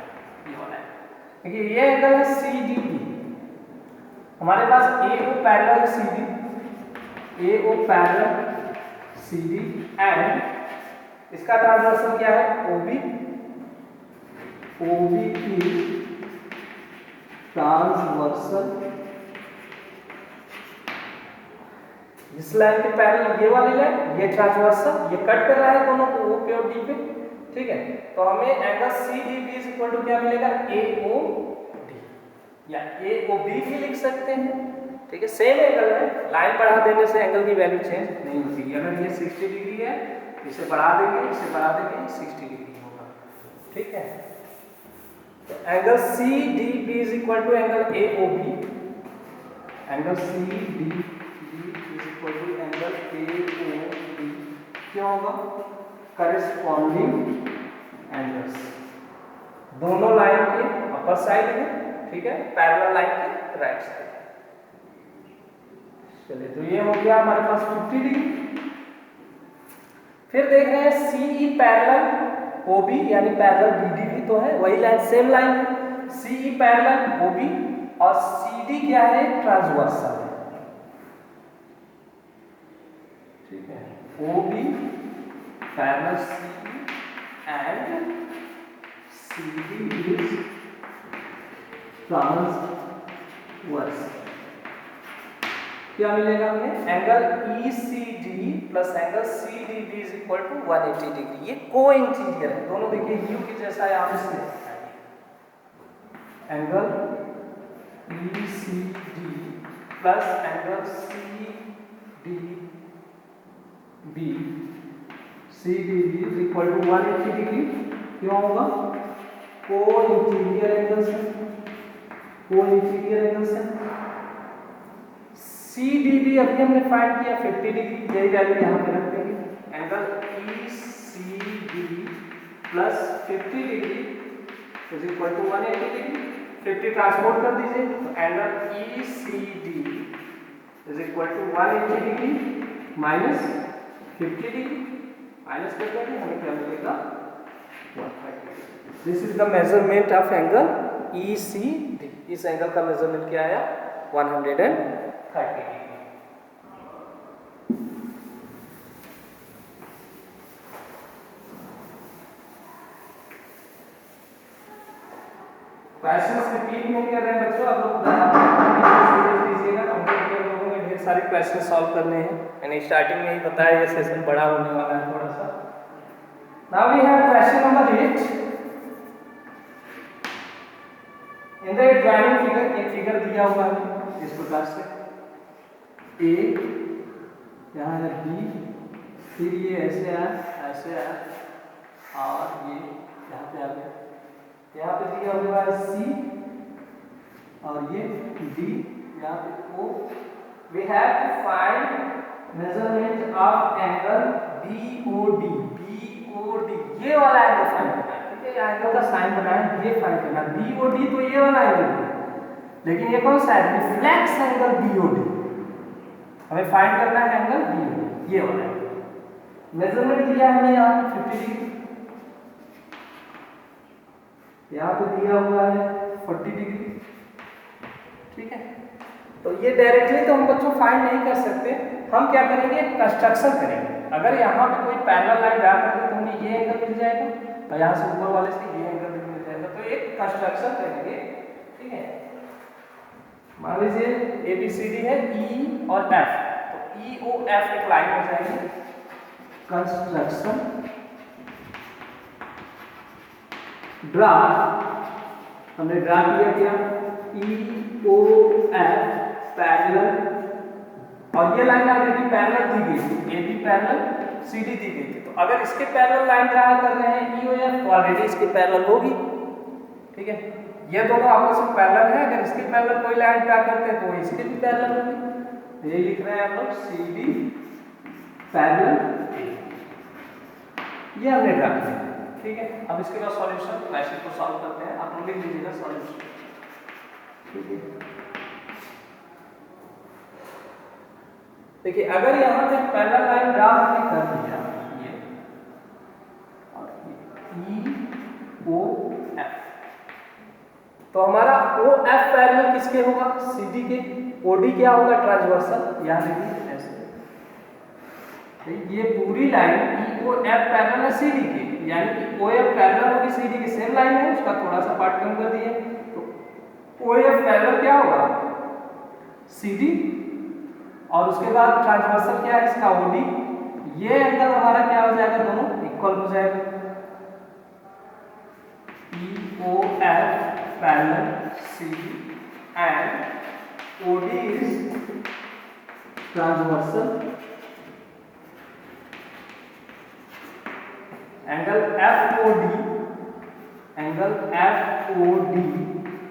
ये वाला है, देखिए ये एंगल है CDE, हमारे पास AO पैरेलल है CD, AO parallel CD and इसका ट्रांसवर्सल क्या है, OB, OB की ट्रांसवर्सल इस लाइन के पैरेलल, ये वाली लाइन, ये ट्रांसवर्सल, ये कट कर रहा है दोनों को O पे और D पे। ठीक है, तो हमें angle CDB is equal to क्या मिलेगा, AOD या AOB भी लिख सकते हैं। ठीक है, सेम एंगल है, लाइन बढ़ा देने से एंगल की वैल्यू चेंज नहीं होती। अगर ये 60 डिग्री है, इसे बढ़ा देंगे, इसे बढ़ा देंगे, 60 डिग्री होगा। ठीक है, तो angle CDB is equal to angle AOB, angle CDB is equal to angle AOB। क्यों होगा, करेस्पॉन्डिंग एंगल्स, दोनों लाइन के अपर साइड है, ठीक है, पैरेलल लाइन के राइट साइड। चलिए, तो ये हो गया हमारे पास 50 डिग्री। फिर देख रहे हैं CE पैरेलल OB, यानी पैरेलल BD भी तो है, वही लाइन, सेम लाइन है। CE पैरेलल OB और CD क्या है, ट्रांसवर्सल है। ठीक है, OB parallel CE and CD is transverse। क्या मिलेगा हमें, angle ECD plus angle CDB is equal to 180 degree. ये को इंटीरियर है, दोनों देखिए U की जैसा है, आप इसमें angle ECD plus angle CDB is equal to 180 degree. क्यों होगा, को इंटीरियर एंगल से, को इंटीरियर एंगल से। CDB अभी हमने फाइंड किया 50 डिग्री, यही वैल्यू यहाँ पे रख देंगे। Angle ECD plus 50 degree is equal to 180 degree. 50 transport कर दीजिए, तो angle E C D is equal to 180 degree minus 50 degree, minus कर देंगे हमें क्या मिलेगा 130। This is the measurement of angle E C D. इस एंगल का मेजरमेंट क्या आया 130 डिग्री। क्वेश्चंस रिपीट नहीं कर रहे हैं बच्चों, आप लोग दीजिएगा, कंप्लीट लोगों में ढेर सारे क्वेश्चन सॉल्व करने हैं। मैंने स्टार्टिंग में ही बताया ये सेशन बड़ा होने वाला है थोड़ा सा। Now we have question number 8। In the drawing figure, एक फिगर दिया हुआ है इस प्रकार से, ए यहाँ है बी, फिर ये ऐसे है और ये यहाँ पे आ गया, यहाँ पे दिया हुआ है सी और ये डी, यहाँ पे O. We have to find measurement of angle BOD. ये वाला एंगल फाइंड करना है, ठीक है, ये एंगल का साइन बनाया, ये फाइंड करना है। बीओडी तो ये वाला एंगल है, लेकिन ये कौन सा है, रिफ्लेक्स एंगल बीओडी। हमें फाइंड करना है एंगल बीओडी, ये वाला एंगल। मेजरमेंट दिया है यहाँ 50 डिग्री, यहाँ पे दिया हुआ है 40 डिग्री, ठीक है। तो ये डायरेक्टली तो हम बच्चों फाइंड नहीं कर सकते, हम क्या करेंगे कंस्ट्रक्शन करेंगे। अगर यहाँ पे कोई पैरेलल लाइन ड्रा करते तो हमें ये एंगल मिल जाएगा और यहाँ से ऊपर वाले से ये एंगल भी मिल जाएगा, तो एक कंस्ट्रक्शन करेंगे, ठीक है। मान लीजिए ABCD है E और F, तो EOF एक लाइन हो जाएगी। कंस्ट्रक्शन ड्रा, हमने ड्रा किया क्या EOF पैरेलल, और ये लाइन ऑलरेडी पैरेलल दी गई थी, AB पैरेलल CD दी गई थी। तो अगर इसके पैरेलल लाइन ड्रा कर रहे हैं EOF तो ऑलरेडी इसके पैरेलल होगी, ठीक है। ये दोनों आपस में पैरेलल है, अगर इसके पैरेलल कोई लाइन ड्रा करते हैं तो इसके भी पैरेलल होगी। ये लिख रहे हैं आप लोग CD पैरेलल, ये हमने ड्रा किया, ठीक है। अब इसके बाद सॉल्यूशन क्वेश्चन को सॉल्व करते हैं, आप लोग लिख लीजिएगा सॉल्यूशन, ठीक है। देखिए अगर यहाँ पे पैरेलल लाइन ड्रा हमने कर दिया ये और EOF, तो हमारा OF पैरेलल किसके होगा, CD के। OD क्या होगा, ट्रांसवर्सल, यहाँ देखिए ऐसे, तो ये पूरी लाइन EOF पैरेलल है CD के, यानी कि OF पैरेलल होगी CD की, सेम लाइन है, उसका थोड़ा सा पार्ट कम कर दिए, तो OF पैरेलल क्या होगा CD, और उसके बाद ट्रांसवर्सल क्या है इसका OD। ये एंगल हमारा क्या हो जाएगा, दोनों इक्वल हो जाएगा। EOF parallel CD and OD is transversal, angle FOD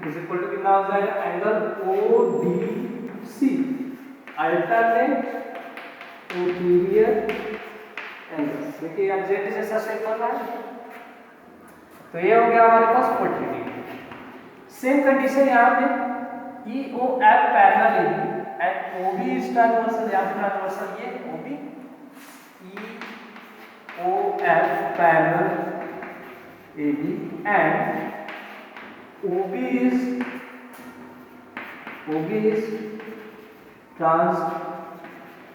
is equal to कितना हो जाएगा, angle ODC, alternate interior angle. देखिए यहाँ जेड जैसा शेप बन रहा है, तो ये हो गया हमारे पास 40 डिग्री। सेम कंडीशन यहाँ पे EOF parallel AB and OB is transversal, यहाँ पे ट्रांसवर्सल ये OB, EOF parallel AB and OB is transversal,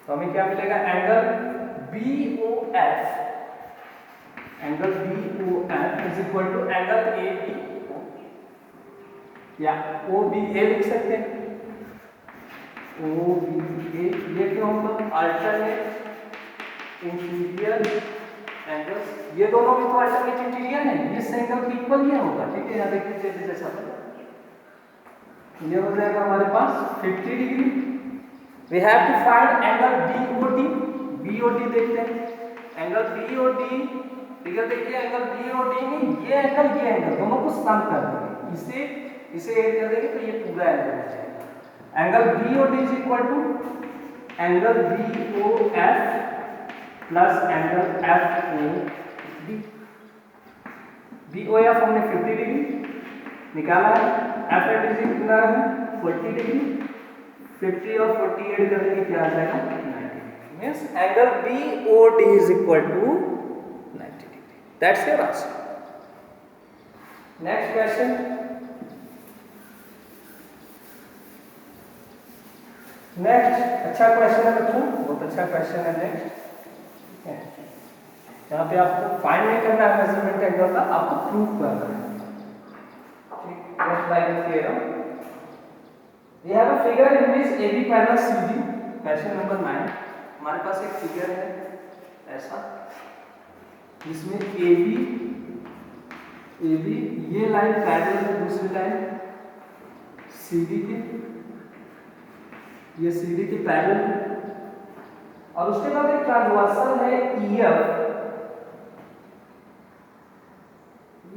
तो हमें क्या मिलेगा, angle BOF is equal to angle ABO, या OBA लिख सकते हैं, OBA। ये क्यों होगा, अल्टरनेट इंटीरियर एंगल, ये दोनों भी तो अल्टरनेट इंटीरियर है, इस एंगल की इक्वल ये होगा, ठीक है। यहाँ देखिए जैसा ये हो जाएगा हमारे पास 50 degree. We have to find angle BOD देखते हैं। एंगल BOD, फिगर देखिए, एंगल BOD में ये एंगल दोनों को सम कर देंगे, इसे ऐड कर देंगे तो ये पूरा एंगल हो जाएगा। Angle BOD is equal to angle BOF plus angle FOD। B O F हमने 50 डिग्री निकाला है, एफ एट इज कितना है 40 डिग्री, 50 और 40 ऐड करने के क्या आ जाएगा 90 means angle B O D is equal to 90 degree. That's your answer. Next question, next अच्छा क्वेश्चन है बच्चों, बहुत अच्छा क्वेश्चन है नेक्स्ट। यहाँ पे आपको फाइंड नहीं करना है मेजरमेंट एंगल का, आपको प्रूव करना है। Just like the theorem, we have a figure in which AB parallel CD, question number 9। हमारे पास एक फिगर है ऐसा, जिसमें AB ये लाइन पैरेलल है दूसरी लाइन CD के, ये CD के पैरेलल है, और उसके बाद एक ट्रांसवर्सल है EF,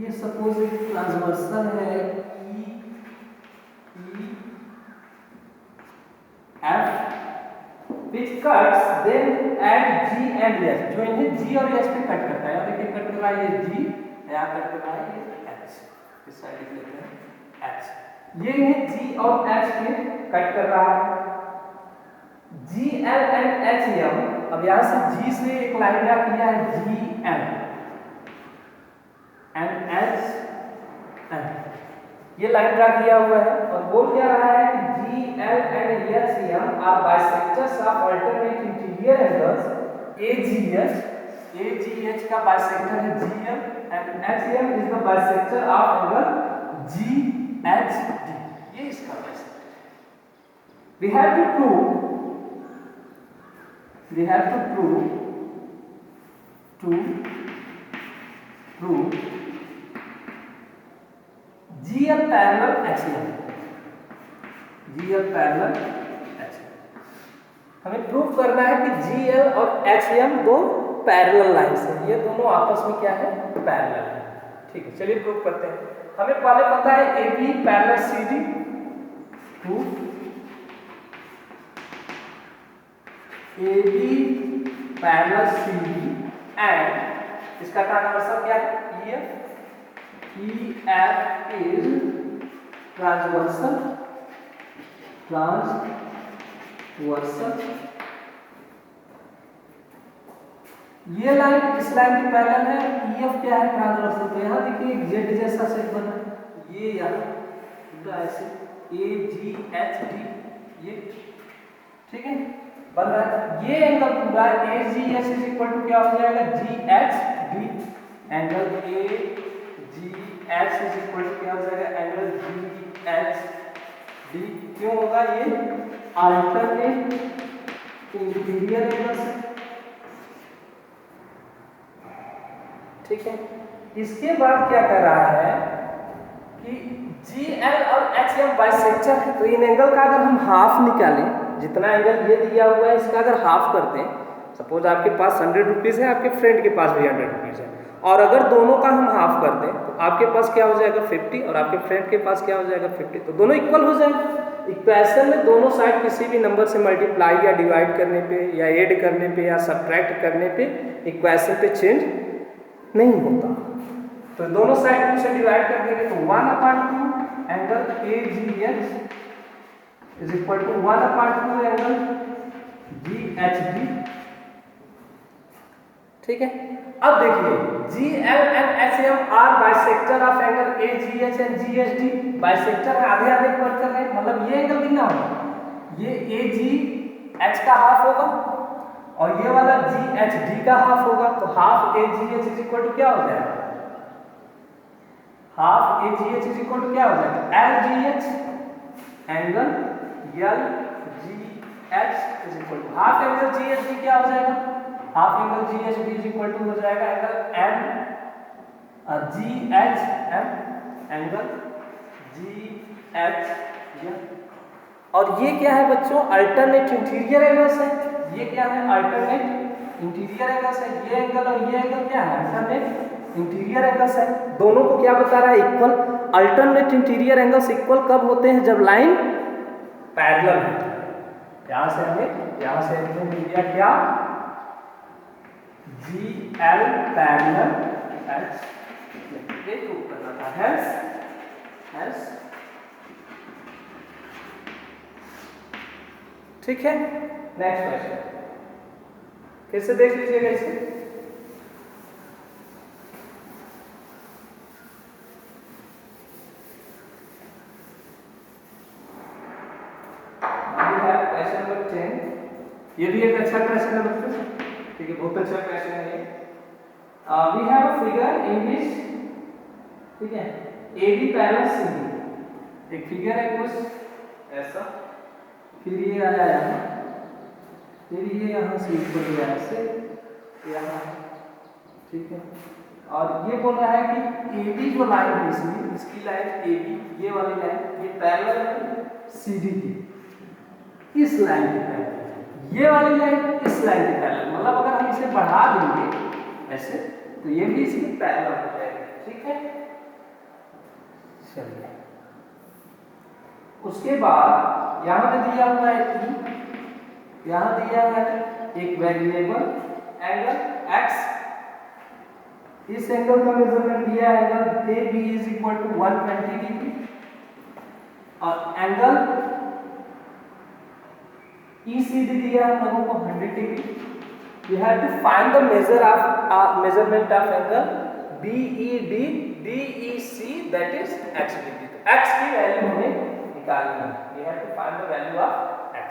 ये सपोज एक ट्रांसवर्सल है F which cuts then at G and S, जो इन्हें G और S पे कट करता है। यहाँ देखिए कट कर रहा है ये G, यहाँ कट कर रहा है ये H, इस साइड लिख लेते हैं H, ये इन्हें G और H पे कट कर रहा है। G L and H M, अब यहाँ से G से एक लाइन ड्रा किया है G M and H M, ये लाइन ड्रा किया हुआ है और बोल क्या रहा है कि G L and H M are bisectors of alternate interior angles AGH का बाइसेक्टर है GM and HM is the bisector of angle GHD, ये इसका बाइसेक्टर है। We have to prove GL parallel HM, GL parallel HM, हमें प्रूव करना है कि GL और HM दो पैरेलल लाइंस हैं, ये दोनों आपस में क्या है पैरेलल है। ठीक है, चलिए प्रूव करते हैं। हमें पहले पता है AB parallel CD, proof AB parallel CD and इसका ट्रांसवर्सल क्या है EF, EF is transversal, ये लाइन इस लाइन के पैरेलल है, EF क्या है ट्रांसवर्सल, तो यहाँ देखिए एक जेड जैसा शेप बना है, ये यहाँ ऐसे AGHD, ये ठीक है बन रहा है। ये एंगल पूरा AGH इज इक्वल टू क्या हो जाएगा GHD, angle AGH is equal to क्या हो जाएगा एंगल GHD, क्यों होगा ये अल्टरनेट इंटीरियर एंगल से। ठीक है, इसके बाद क्या कर रहा है कि GL और HM बाइसेक्टर है, तो इन एंगल का अगर हम हाफ निकालें, जितना एंगल ये दिया हुआ है इसका अगर हाफ करते हैं, सपोज आपके पास 100 रुपीज़ है, आपके फ्रेंड के पास भी 100 रुपीज़ है, और अगर दोनों का हम हाफ करते हैं तो आपके पास क्या हो जाएगा 50 और आपके फ्रेंड के पास क्या हो जाएगा 50, तो दोनों इक्वल हो जाएंगे। इक्वेशन में दोनों साइड किसी भी नंबर से मल्टीप्लाई या डिवाइड करने पे या ऐड करने पे या सब्ट्रैक्ट करने पे इक्वेशन पे चेंज नहीं होता, तो दोनों साइड 2 से डिवाइड कर देंगे तो 1/2 angle AGH is equal to 1/2 angle GHD। ठीक है, अब देखिए GL and HM are bisector of angle AGH and GHD, bisector है, आधे आधे कट कर रहे हैं, मतलब ये एंगल कितना होगा, ये AGH का हाफ होगा और ये वाला GHD का हाफ होगा, तो half AGH is equal to क्या हो जाएगा, half AGH is equal to क्या हो जाएगा LGH angle LGH is equal to half angle GHD क्या हो जाएगा, half angle GHD is equal to हो जाएगा एंगल GHM एंगल GHM। और ये क्या है बच्चों अल्टरनेट इंटीरियर एंगल्स है, ये क्या है अल्टरनेट इंटीरियर एंगल्स है, ये एंगल और ये एंगल क्या है अल्टरनेट इंटीरियर एंगल्स है। दोनों को क्या बता रहा है equal. Alternate interior angles equal कब होते हैं, जब लाइन पैरेलल है। यहाँ से हमने मिल गया क्या GL पैरेलल H ये प्रूव करना था। हैंस ठीक है। नेक्स्ट क्वेश्चन फिर से देख लीजिएगा इसे। Question number 10। ये भी एक अच्छा क्वेश्चन है बच्चों, ठीक है, बहुत अच्छा क्वेश्चन है ये। We have a figure in which, ठीक है, A B parallel C D. एक फिगर है कुछ ऐसा, फिर ये आया यहाँ, फिर ये यहाँ से ऊपर गया ऐसे यहाँ, ठीक है, और ये बोल रहा है कि ए बी जो लाइन है इसकी लाइन ए बी, ये वाली लाइन ये पैरेलल है सी डी की, इस लाइन के पैरेलल, ये वाली लाइन इस लाइन के पैरेलल, मतलब अगर हम इसे बढ़ा देंगे ऐसे तो ये भी इसके पैरेलल हो जाएगा, ठीक है। चलिए उसके बाद यहाँ पे दिया हुआ है ई, यहाँ दिया है एक वेरिएबल एंगल x, इस एंगल का मेजरमेंट दिया है angle A B is equal to 120 degree, और एंगल ECD दिया है हम लोगों को 100 degree. We have to find the measurement of angle BED DEC, that is x degree. तो x की वैल्यू हमें निकालनी है। We have to find the value of x,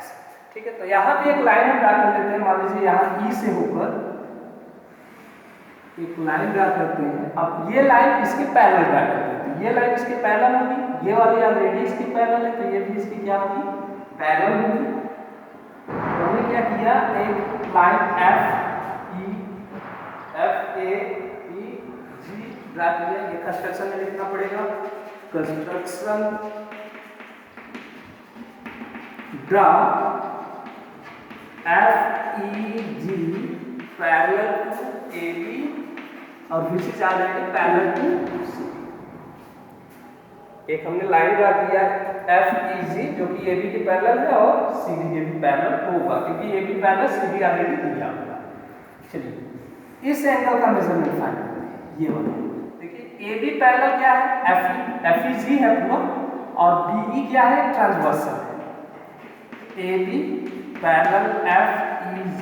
ठीक है। तो यहाँ पे एक लाइन हम ड्रा कर लेते हैं, मान लीजिए यहाँ E से होकर एक लाइन ड्रा करते हैं। अब ये लाइन इसके पैरेलल ड्रा कर देते हैं, ये लाइन इसके पैरेलल होगी, ये वाली ऑलरेडी इसकी पैरेलल है तो ये भी इसकी क्या होगी, पैरेलल होगी। हमने क्या किया, एक line F A E G draw किया, ये कंस्ट्रक्शन में लिखना पड़ेगा, construction draw F E G parallel to A B और which is already parallel to C। एक हमने लाइन ड्रा किया F E G जो कि AB के पैरेलल है और CD के भी पैरेलल होगा, क्योंकि AB पैरेलल CD ऑलरेडी दिया हुआ है। चलिए इस एंगल का मेजरमेंट फाइंड करते हैं, ये वाला देखिए AB पैरेलल क्या है, FEG है पूरा, और BE क्या है, ट्रांसवर्सल है। AB parallel FEG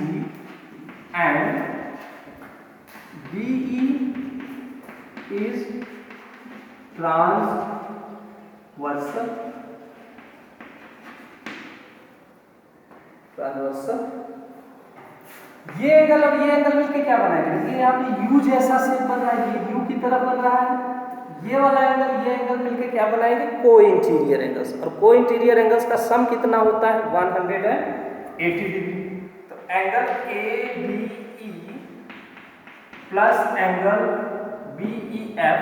and BE is transversal। ये एंगल, अब ये एंगल मिलके क्या बनाएगा, ये यहाँ पे U जैसा शेप बन रहा है, ये U की तरफ बन रहा है, ये वाला एंगल ये एंगल मिलके क्या बनाएंगे, को इंटीरियर एंगल्स, और को इंटीरियर एंगल्स का सम कितना होता है, 180 डिग्री। तो angle ABE plus angle BEF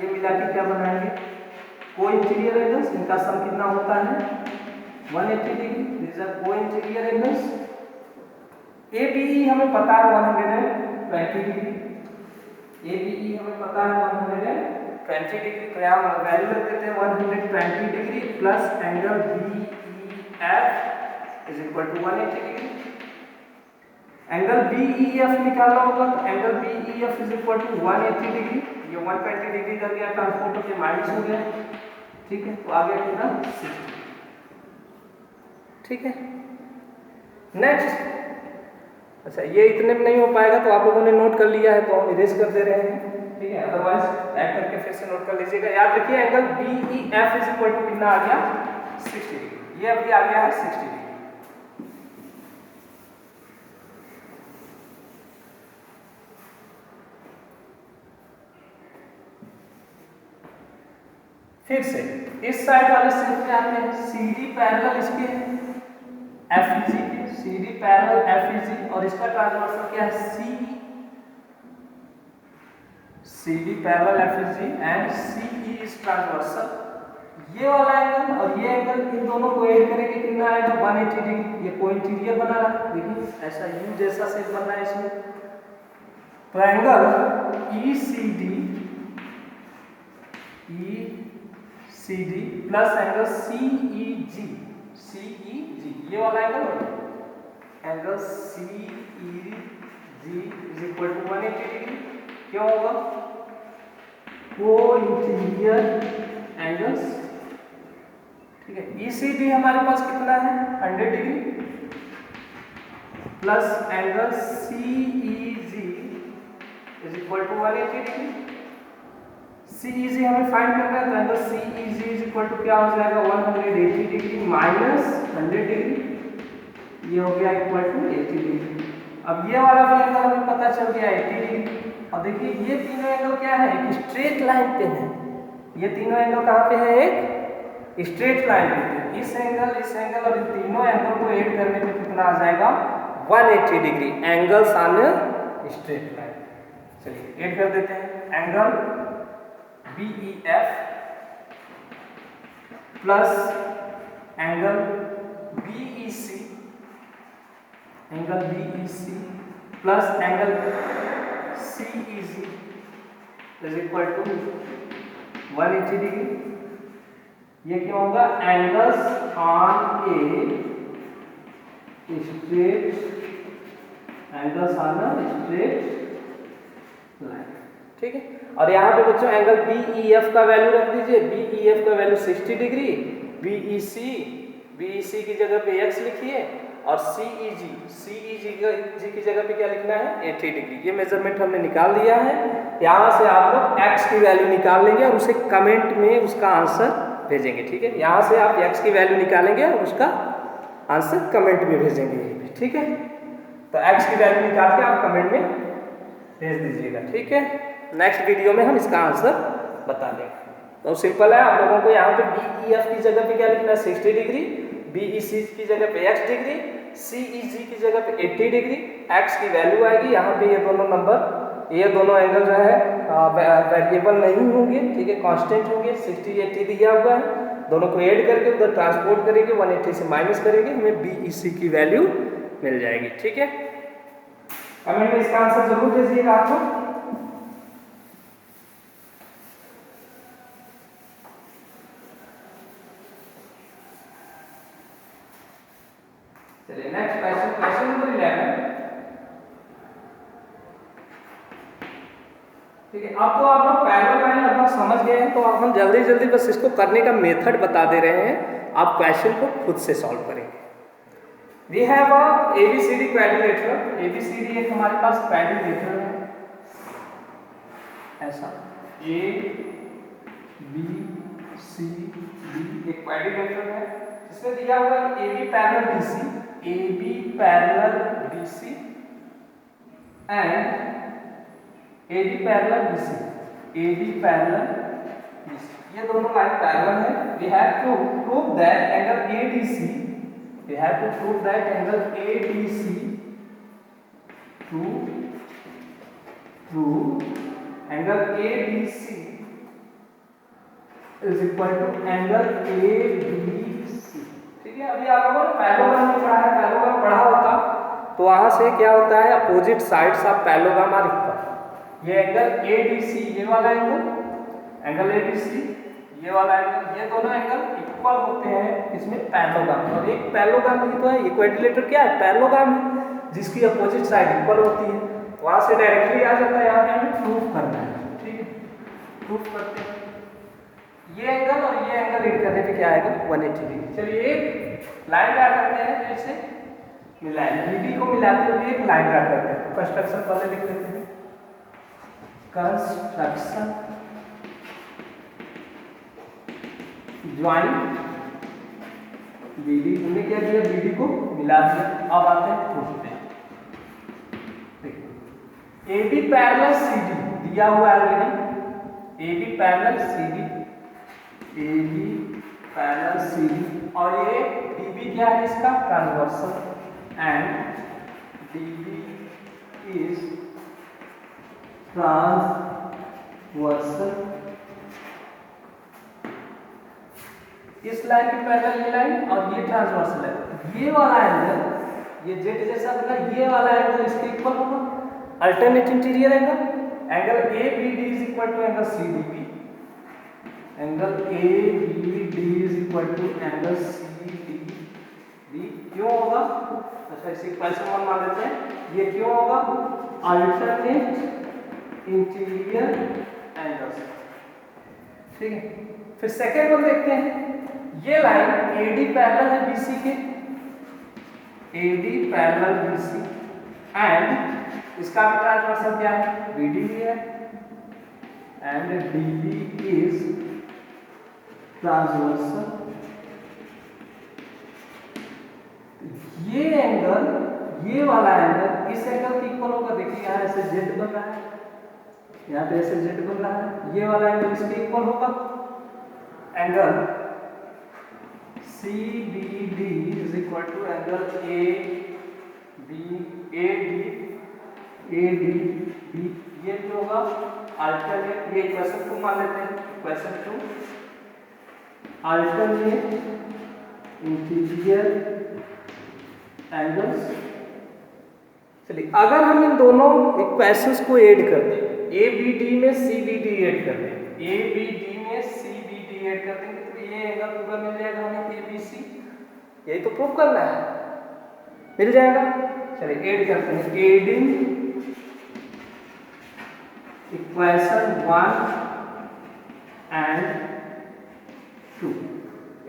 ये मिला के क्या बनाएंगे, को इंटीरियर एंगल्स, इनका सम कितना होता है 180 डिग्री। दिस इज को इंटीरियर एंगल्स। ABE हमें पता है 120 डिग्री, ABE हमें पता है 120 डिग्री, तो यहाँ वैल्यू रख देते हैं 120 degree plus angle BEF is equal to 180 degree. Angle BEF निकालना होगा तो angle BEF is equal to 180 degree, ये 120 डिग्री कर गया, ट्रांसपोर्ट होकर माइनस हो गया, ठीक है, तो आ गया कितना 60, ठीक है। नेक्स्ट, अच्छा ये इतने में नहीं हो पाएगा तो आप लोगों ने नोट कर लिया है तो हम इरेज कर दे रहे हैं, ठीक है, अदरवाइज ऐड करके फिर से नोट कर लीजिएगा। याद रखिए angle BEF is equal to कितना आ गया 60 डिग्री, ये अभी आ गया है 60 डिग्री। फिर से इस साइड वाले शेप पे आते हैं, CD पैरेलल इसके FEG के, CD पैरेलल FEG, और इसका ट्रांसवर्सल क्या है CE, CD parallel FEG and CE is transversal. ये वाला एंगल और ये एंगल, इन दोनों को ऐड करेंगे कितना आएगा 180 डिग्री। ये को इंटीरियर बना रहा है, देखिए ऐसा U जैसा शेप बन रहा है इसमें। तो angle ECD plus angle CEG ये वाला एंगल हो गया, angle CEG is equal to 180 degree क्यों होगा? को इंटीरियर एंगल्स, ठीक है। ECD हमारे पास कितना है? 100 degree plus angle CEG is equal to 180 degree. CEG हमें फाइंड करना है, तो angle CEG is equal to क्या हो जाएगा? 180 डिग्री माइनस 100 डिग्री, ये हो गया इक्वल टू 80 डिग्री। अब ये वाला भी एंगल हमें पता चल गया 80 डिग्री। और देखिए ये तीनों एंगल क्या है? एक स्ट्रेट लाइन पे है। ये तीनों एंगल कहाँ पे है? एक स्ट्रेट लाइन पे है। इस एंगल और इन तीनों एंगल को ऐड करने पे कितना आ जाएगा? 180 degree angles on straight line. चलिए ऐड कर देते हैं। Angle BEF plus angle BEC, angle BEC plus angle CEG is equal to 180 degree. ये क्या होगा? Angles on a straight, angles on straight line, ठीक है। और यहाँ पे बच्चों एंगल BEF का वैल्यू रख दीजिए। BEF का वैल्यू 60 डिग्री, BEC की जगह पे x लिखिए, और CEG की जगह पे क्या लिखना है? 80 डिग्री। ये मेजरमेंट हमने निकाल दिया है। यहाँ से आप लोग x की वैल्यू निकाल लेंगे और उसे कमेंट में उसका आंसर भेजेंगे, ठीक है। यहाँ से आप x की वैल्यू निकालेंगे और उसका आंसर कमेंट में भेजेंगे, ठीक है। तो x की वैल्यू निकाल के आप कमेंट में भेज दीजिएगा, ठीक है। नेक्स्ट वीडियो में हम इसका आंसर बता देंगे। तो सिंपल है, आप लोगों को यहाँ पे BEF की जगह पे क्या लिखना है? 60 डिग्री, BEC की जगह पे x डिग्री, CEG की जगह पे 80 डिग्री, x की वैल्यू आएगी। यहाँ पे ये दोनों नंबर, ये दोनों एंगल जो है वेरिएबल नहीं होंगे, ठीक है, कांस्टेंट होंगे। 60 80 दिया हुआ है, दोनों को ऐड करके उधर ट्रांसपोर्ट करेंगे, 180 से माइनस करेंगे, हमें BEC की वैल्यू मिल जाएगी, ठीक है। कमेंट में इसका आंसर जरूर भेजिएगा आप लोग। चलिए नेक्स्ट क्वेश्चन, क्वेश्चन नंबर 11, ठीक है। अब तो आप लोग पैरेलल लगभग समझ गए हैं, तो अब हम जल्दी जल्दी बस इसको करने का मेथड बता दे रहे हैं, आप क्वेश्चन को खुद से सॉल्व करेंगे। We have a ABCD quadrilateral. ABCD एक हमारे पास क्वाड्रिलेटरल है, ऐसा ABCD एक क्वाड्रिलेटरल है, इसमें दिया हुआ है AB parallel BC, AB parallel BC and AD parallel BC, AD parallel BC, ये दोनों लाइन पैरेलल है। We have to prove that angle ADC, we have to prove that angle ADC to angle ADC is equal to angle ABC, ठीक है। अभी आप लोगों ने पैरेललोग्राम में पढ़ा है, पैरेललोग्राम पढ़ा होता तो वहां से क्या होता है? Opposite sides of parallelogram are equal. ये एंगल ADC, ये वाला एंगल ABC, ये वाला एंगल, ये दोनों एंगल इक्वल होते हैं इसमें पैरेललोग्राम। और एक पैरेललोग्राम ही तो है, ये क्वाड्रिलेटरल क्या है? पैरेललोग्राम है, जिसकी अपोजिट साइड इक्वल होती है। वहां से डायरेक्टली आ जाता है, यहाँ पे हमें प्रूफ करना है, ठीक है। प्रूफ करते हैं, ये एंगल और ये एंगल ऐड करने पे क्या आएगा? 180 डिग्री। चलिए एक लाइन ड्रा करते हैं, जैसे मिलाएं, BD को मिलाते हुए एक लाइन ड्रा करते हैं। तो कंस्ट्रक्शन पहले लिख लेते हैं, कंस्ट्रक्शन ज्वाइन BD, हमने क्या किया? BD को मिला दिया। अब आते हैं प्रूफ पे। देखिए AB पैरेलल CD दिया हुआ है already, AB parallel CD, AB parallel CD, और ये DB क्या है? इसका transversal, and DB is transversal. इस लाइन की पैरेलल ये लाइन और ये ट्रांसवर्सल है। ये वाला एंगल, ये जेड जैसा बना, ये वाला एंगल इसके इक्वल होगा, alternate interior angle. Angle ABD is equal to angle CDB, angle ABD is equal to angle CDB। क्यों होगा? अच्छा इसे इक्वेशन 1 मान लेते हैं। ये क्यों होगा? Alternate interior angles. ठीक है, फिर सेकेंड वन देखते हैं। ये लाइन AD पैरेलल है BC के, AD पैरेलल BC एंड इसका भी ट्रांसवर्सल क्या है, BD भी है एंड DB इज ट्रांसवर्सल। ये एंगल, ये वाला एंगल इस एंगल के इक्वल होगा। देखिए यहाँ ऐसे जेड बन रहा है, यहाँ पे ऐसे जेड बन रहा है, ये वाला एंगल इसके इक्वल होगा। Angle CBD is equal to angle ADB, ये जो होगा अल्टरनेट, ये इक्वेशन 2 मान लेते हैं, इक्वेशन 2 अल्टरनेट इंटीरियर एंगल्स। चलिए अगर हम इन दोनों इक्वेशंस को ऐड कर दें, ABD में CBD ऐड कर दें, ABD में CBD ऐड कर देंगे तो ये एंगल पूरा मिल जाएगा हमें ABC। यही तो प्रूव करना है, मिल जाएगा। चलिए ऐड करते हैं, एडिंग इक्वेशन 1 एंड 2,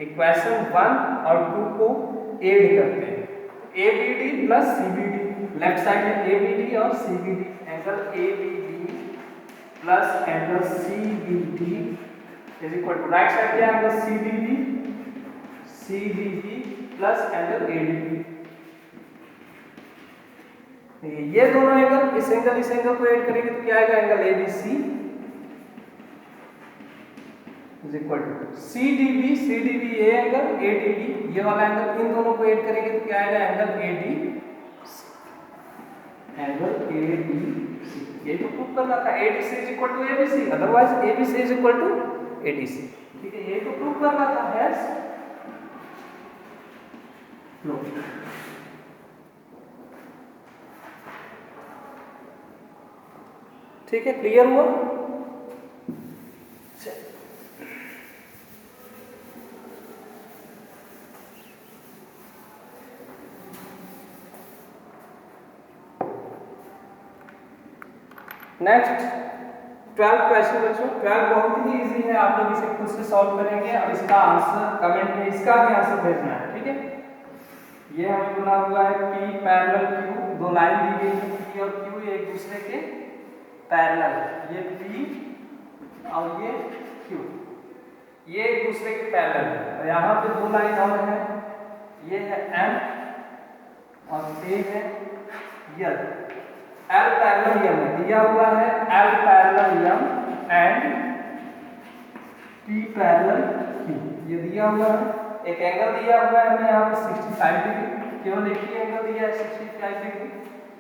इक्वेशन 1 और 2 को ऐड करते हैं। ABD plus CBD, left side में ABD और CBD, angle ABD plus angle CBD is equal to right side क्या है, angle CDB plus angle ADB। ये दोनों एंगल, इस एंगल को ऐड करेंगे तो क्या आएगा, angle ABC is equal to CDB ये एंगल, ADB ये वाला एंगल, इन दोनों को ऐड करेंगे तो क्या आएगा, एंगल ADC। ये तो प्रूव करना था, ADC is equal to ABC, otherwise ABC is equal to ADC। ठीक है, ये तो प्रूव करना था। यस, नो, ठीक है, क्लियर हुआ। नेक्स्ट 12 क्वेश्चन बच्चों, 12 बहुत ही इजी है, आप लोग इसे खुद से सॉल्व करेंगे। अब इसका आंसर कमेंट में इसका भी आंसर भेजना है। ठीक है, ये हमें बोला हुआ है P पैरेलल Q, दो लाइन दी गई है P और Q एक दूसरे के पैरेलल, ये P और ये Q, ये एक दूसरे के पैरेलल है। और यहाँ पे दो लाइन और है, ये है M और A है L। L पैरेलल M दिया हुआ है, L parallel M and P parallel Q ये दिया हुआ है। एक एंगल दिया हुआ है हमें यहाँ पे 65 डिग्री, केवल एक ही एंगल दिया है 65 डिग्री।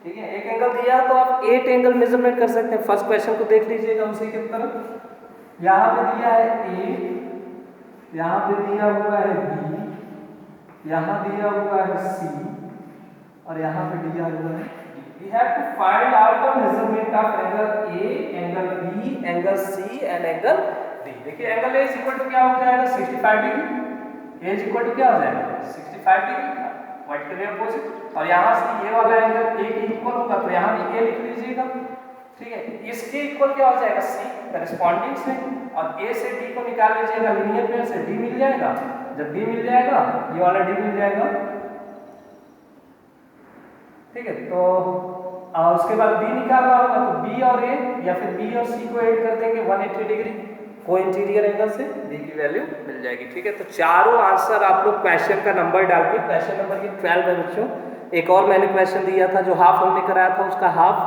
ठीक है, एक एंगल दिया है तो आप 8 एंगल मेजरमेंट कर सकते हैं। फर्स्ट क्वेश्चन को देख लीजिएगा उसी की तरफ। यहाँ पे दिया है A, यहाँ पे दिया हुआ है B, यहाँ दिया हुआ है C और यहाँ पे दिया हुआ है D। We have to find out the measurement of angle A, angle B, angle C and angle D। देखिए एंगल A इक्वल टू क्या हो जाएगा, 65 डिग्री। A इक्वल टू क्या हो जाएगा, 65 डिग्री, व्हाट करिए अपोजिट। और यहाँ से ये वाला एंगल A के इक्वल होगा तो यहाँ भी A लिख लीजिएगा। ठीक है, इसके इक्वल क्या हो जाएगा, C करेस्पॉन्डिंग से, और A से D को निकाल लीजिएगा, लीनियर पेयर से D मिल जाएगा। जब D मिल जाएगा ये वाला D मिल जाएगा। ठीक है, तो उसके बाद B निकालना होगा तो B और A या फिर B और C को ऐड कर देंगे 180 डिग्री को इंटीरियर एंगल से B की वैल्यू मिल जाएगी। ठीक है, तो चारों आंसर आप लोग क्वेश्चन का नंबर डाल के, क्वेश्चन नंबर ये 12 है बच्चों। एक और मैंने क्वेश्चन दिया था जो हाफ हमने कराया था, उसका हाफ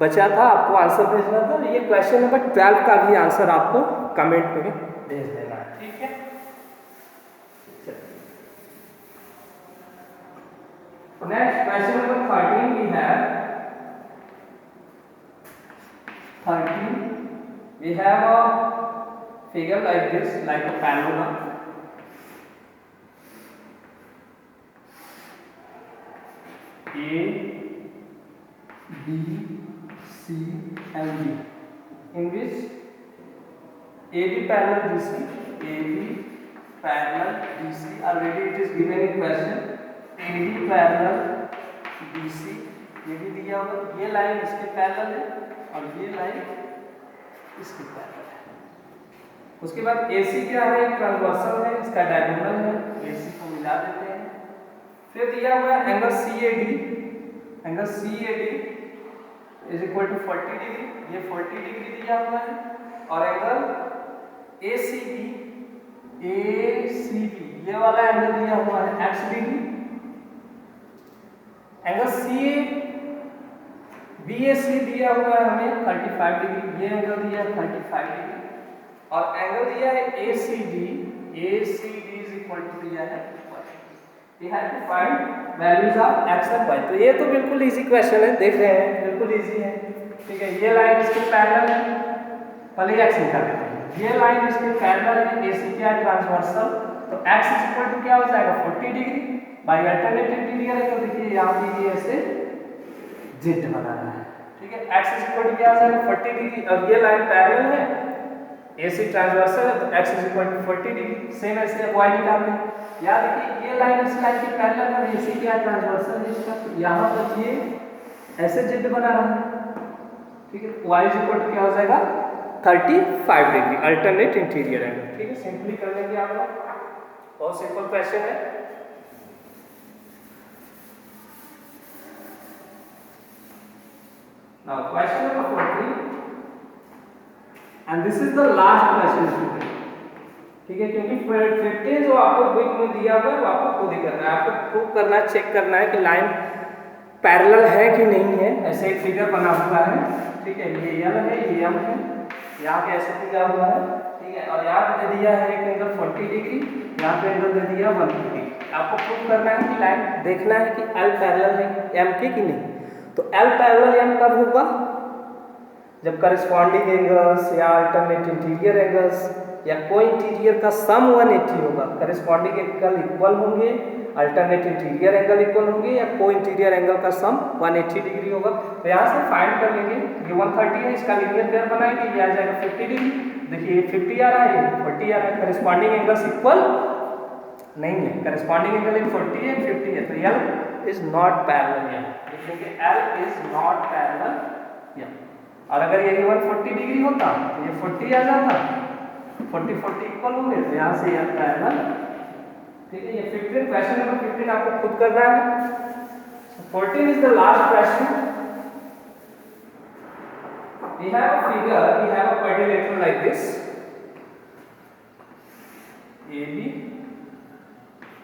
बचा था, आपको आंसर भेजना था। ये क्वेश्चन नंबर 12 का भी आंसर आपको कमेंट में भेज देना है। ठीक है, next question number 13 we have 13 we have a figure like this, like a pendulum. A, B, C and D, in which AB parallel BC, AB parallel BC, already it is given in question, AD parallel BC, ये भी दिया हुआ, ये लाइन इसके पैरेलल है और ये लाइन इसके पैरेलल है। उसके बाद AC क्या है, ट्रांसवर्सल है, इसका डायगोनल है, AC को मिला देते हैं। फिर दिया हुआ है angle CAD is equal to 40 degree, ये 40 डिग्री दिया हुआ है। और एंगल ACB ये वाला एंगल दिया हुआ है x डिग्री। एंगल BAC दिया हुआ है हमें 35 डिग्री, ये एंगल दिया है 35 डिग्री। और एंगल दिया है ACD इज इक्वल टू दिया है we have to find values of x and y। तो ये तो बिल्कुल इजी क्वेश्चन है, देख रहे हैं बिल्कुल इजी है, ठीक है। ये लाइन इसके पैरेलल है, पहले x निकाल लेते हैं। ये लाइन इसके पैरेलल है, AC क्या है, ट्रांसवर्सल। तो x इज इक्वल टू क्या हो जाएगा 40 डिग्री बाय अल्टरनेट इंटीरियर है। तो देखिए यहाँ पे ये ऐसे z बना रहा है, ठीक है। x इज इक्वल टू क्या हो जाएगा 40 डिग्री और ये लाइन पैरेलल है, AC ट्रांसवर्सल है, तो x is equal to 40 degree. Same ऐसे अब y निकालते हैं। याद रखिए ये लाइन इस लाइन के पैरेलल है, AC क्या है, ट्रांसवर्सल है इसका। तो यहाँ पर ये ऐसे z बना रहा है, ठीक है। y इज इक्वल टू क्या हो जाएगा 35 डिग्री अल्टरनेट इंटीरियर एंगल, ठीक है। सिंपली कर लेंगे आप लोग, बहुत सिंपल क्वेश्चन है। Now question number 14 and this is the last question student, ठीक है। क्योंकि 15 जो आपको बुक में दिया हुआ है वो आपको खुद ही करना है, आपको प्रूव करना है, चेक करना है कि लाइन पैरेलल है कि नहीं है। ऐसे एक फिगर बना हुआ है, ठीक है। ये L है, ये M है, यहाँ पे ऐसे दिया हुआ है, ठीक है। और यहाँ पे दे दिया है एक एंगल 40 डिग्री, यहाँ पे एंगल दे दिया 150। आपको प्रूव करना है कि लाइन देखना है कि L पैरेलल है M के कि नहीं। तो L पैरेलल M कब होगा, जब करस्पॉन्डिंग एंगल्स या अल्टरनेट इंटीरियर एंगल्स या कोई इंटीरियर का सम 180 होगा। करस्पॉन्डिंग एंगल इक्वल होंगे, अल्टरनेट इंटीरियर एंगल इक्वल होंगे या कोई इंटीरियर एंगल का सम 180 डिग्री होगा। तो यहाँ से फाइंड कर लेंगे। ये 130 है, इसका लीनियर पेयर बनाएंगे, ये आ जाएगा 50 डिग्री। देखिए 50 आ रहा है, 40 आ रहा है, करस्पॉन्डिंग एंगल्स इक्वल नहीं है। करस्पॉन्डिंग एंगल 40 है, 50 है, तो L इज नॉट पैरेलल यहाँ, लिखेंगे L इज नॉट पैरेलल यहाँ। और अगर यही 140 डिग्री होता तो ये 40 आ जाता, 40 इक्वल होंगे, तो यहाँ से L पैरेलल, ठीक है। ये 15 क्वेश्चन नंबर 15 आपको खुद करना है। 14 is the last question. We have a figure, we have a quadrilateral like this, AB,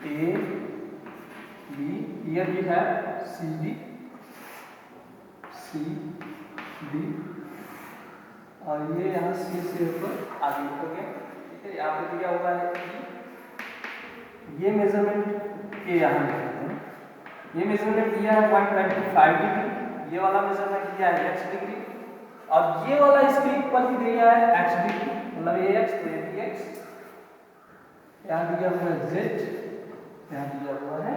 AB, here we have CD, CD, और ये यहाँ C से ऊपर आगे हो गया, ठीक है। यहाँ पे दिया हुआ है ये मेजरमेंट के यहाँ लिखते हैं। ये मेजरमेंट दिया है 125 डिग्री, ये वाला मेजरमेंट दिया है x डिग्री, और ये वाला इसके इक्वल ही दिया है x डिग्री, मतलब ये x तो ये भी x। यहाँ दिया हुआ है z, यहाँ दिया हुआ है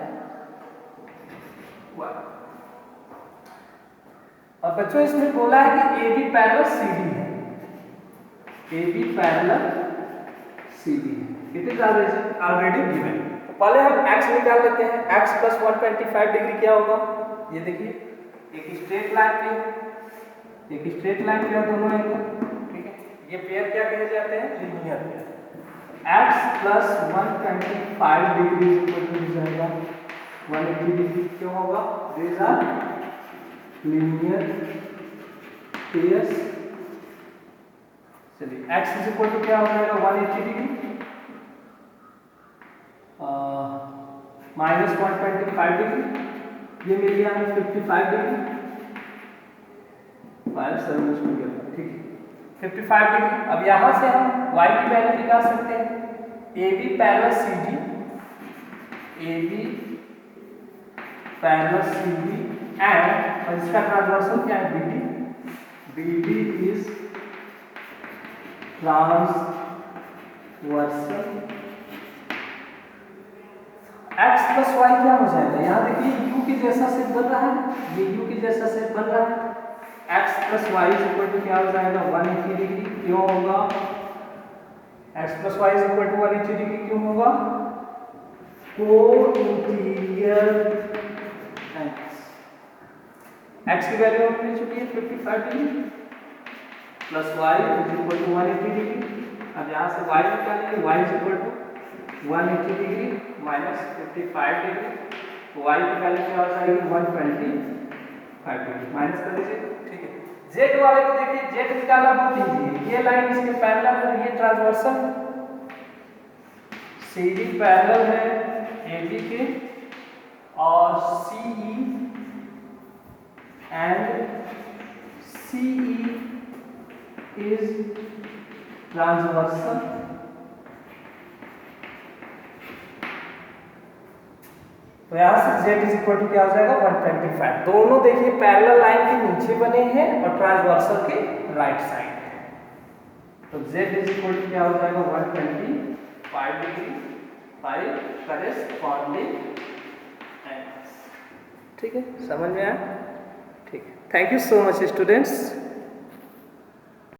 y। और बच्चों इसमें बोला है कि AB पैरेलल CD है, AB पैरेलल CD है, इट इज ऑलरेडी गिवन। तो पहले हम x निकाल लेते हैं। x प्लस 125 डिग्री क्या होगा, ये देखिए एक स्ट्रेट लाइन पे, एक स्ट्रेट लाइन पे दोनों एंगल, ठीक है। ये पेयर क्या कहे जाते हैं, linear pair. x plus 125 degree equal to जाएगा 180 डिग्री, क्यों होगा, दीज आर लीनियर पेयर्स। चलिए x इज इक्वल टू क्या हो जाएगा 180 डिग्री माइनस 125 डिग्री, ये मिल गया हमें 55 डिग्री, 5 7 ठीक है 55 डिग्री। अब यहाँ से हम y की वैल्यू निकाल सकते हैं। AB parallel CD, AB parallel CD and इसका ट्रांसवर्सल क्या है BD, BD is transversal. x plus y क्या हो जाएगा, यहाँ देखिए u की जैसा सेट बन रहा है, ये u की जैसा सेट बन रहा है। x plus y is equal to क्या हो जाएगा 180 डिग्री, क्यों होगा, x plus y is equal to 180 degree क्यों होगा, को इंटीरियर x की वैल्यू मिल चुकी है 55 degree, plus y is equal to 180 degree. अब यहाँ से y निकालेंगे, y is equal to 180 degree minus 55 degree, तो y की वैल्यू क्या हो जाएगी 125 डिग्री, माइनस कर दीजिए। ठीक है, z वाले को देखिए, z निकालना बहुत ईजी है, ये लाइन इसके पैरेलल है, ये ट्रांसवर्सल CD पैरेलल है AB के और CE and CE is transversal, तो यहाँ से z इज इक्वल टू क्या हो जाएगा 125। दोनों देखिए पैरेलल लाइन के नीचे बने हैं और ट्रांसवर्सल के राइट साइड है, तो z इज इक्वल टू क्या हो जाएगा 125 डिग्री बाय करेस्पॉन्डिंग एंगल्स। ठीक है, समझ में आया? ठीक है, thank you so much students.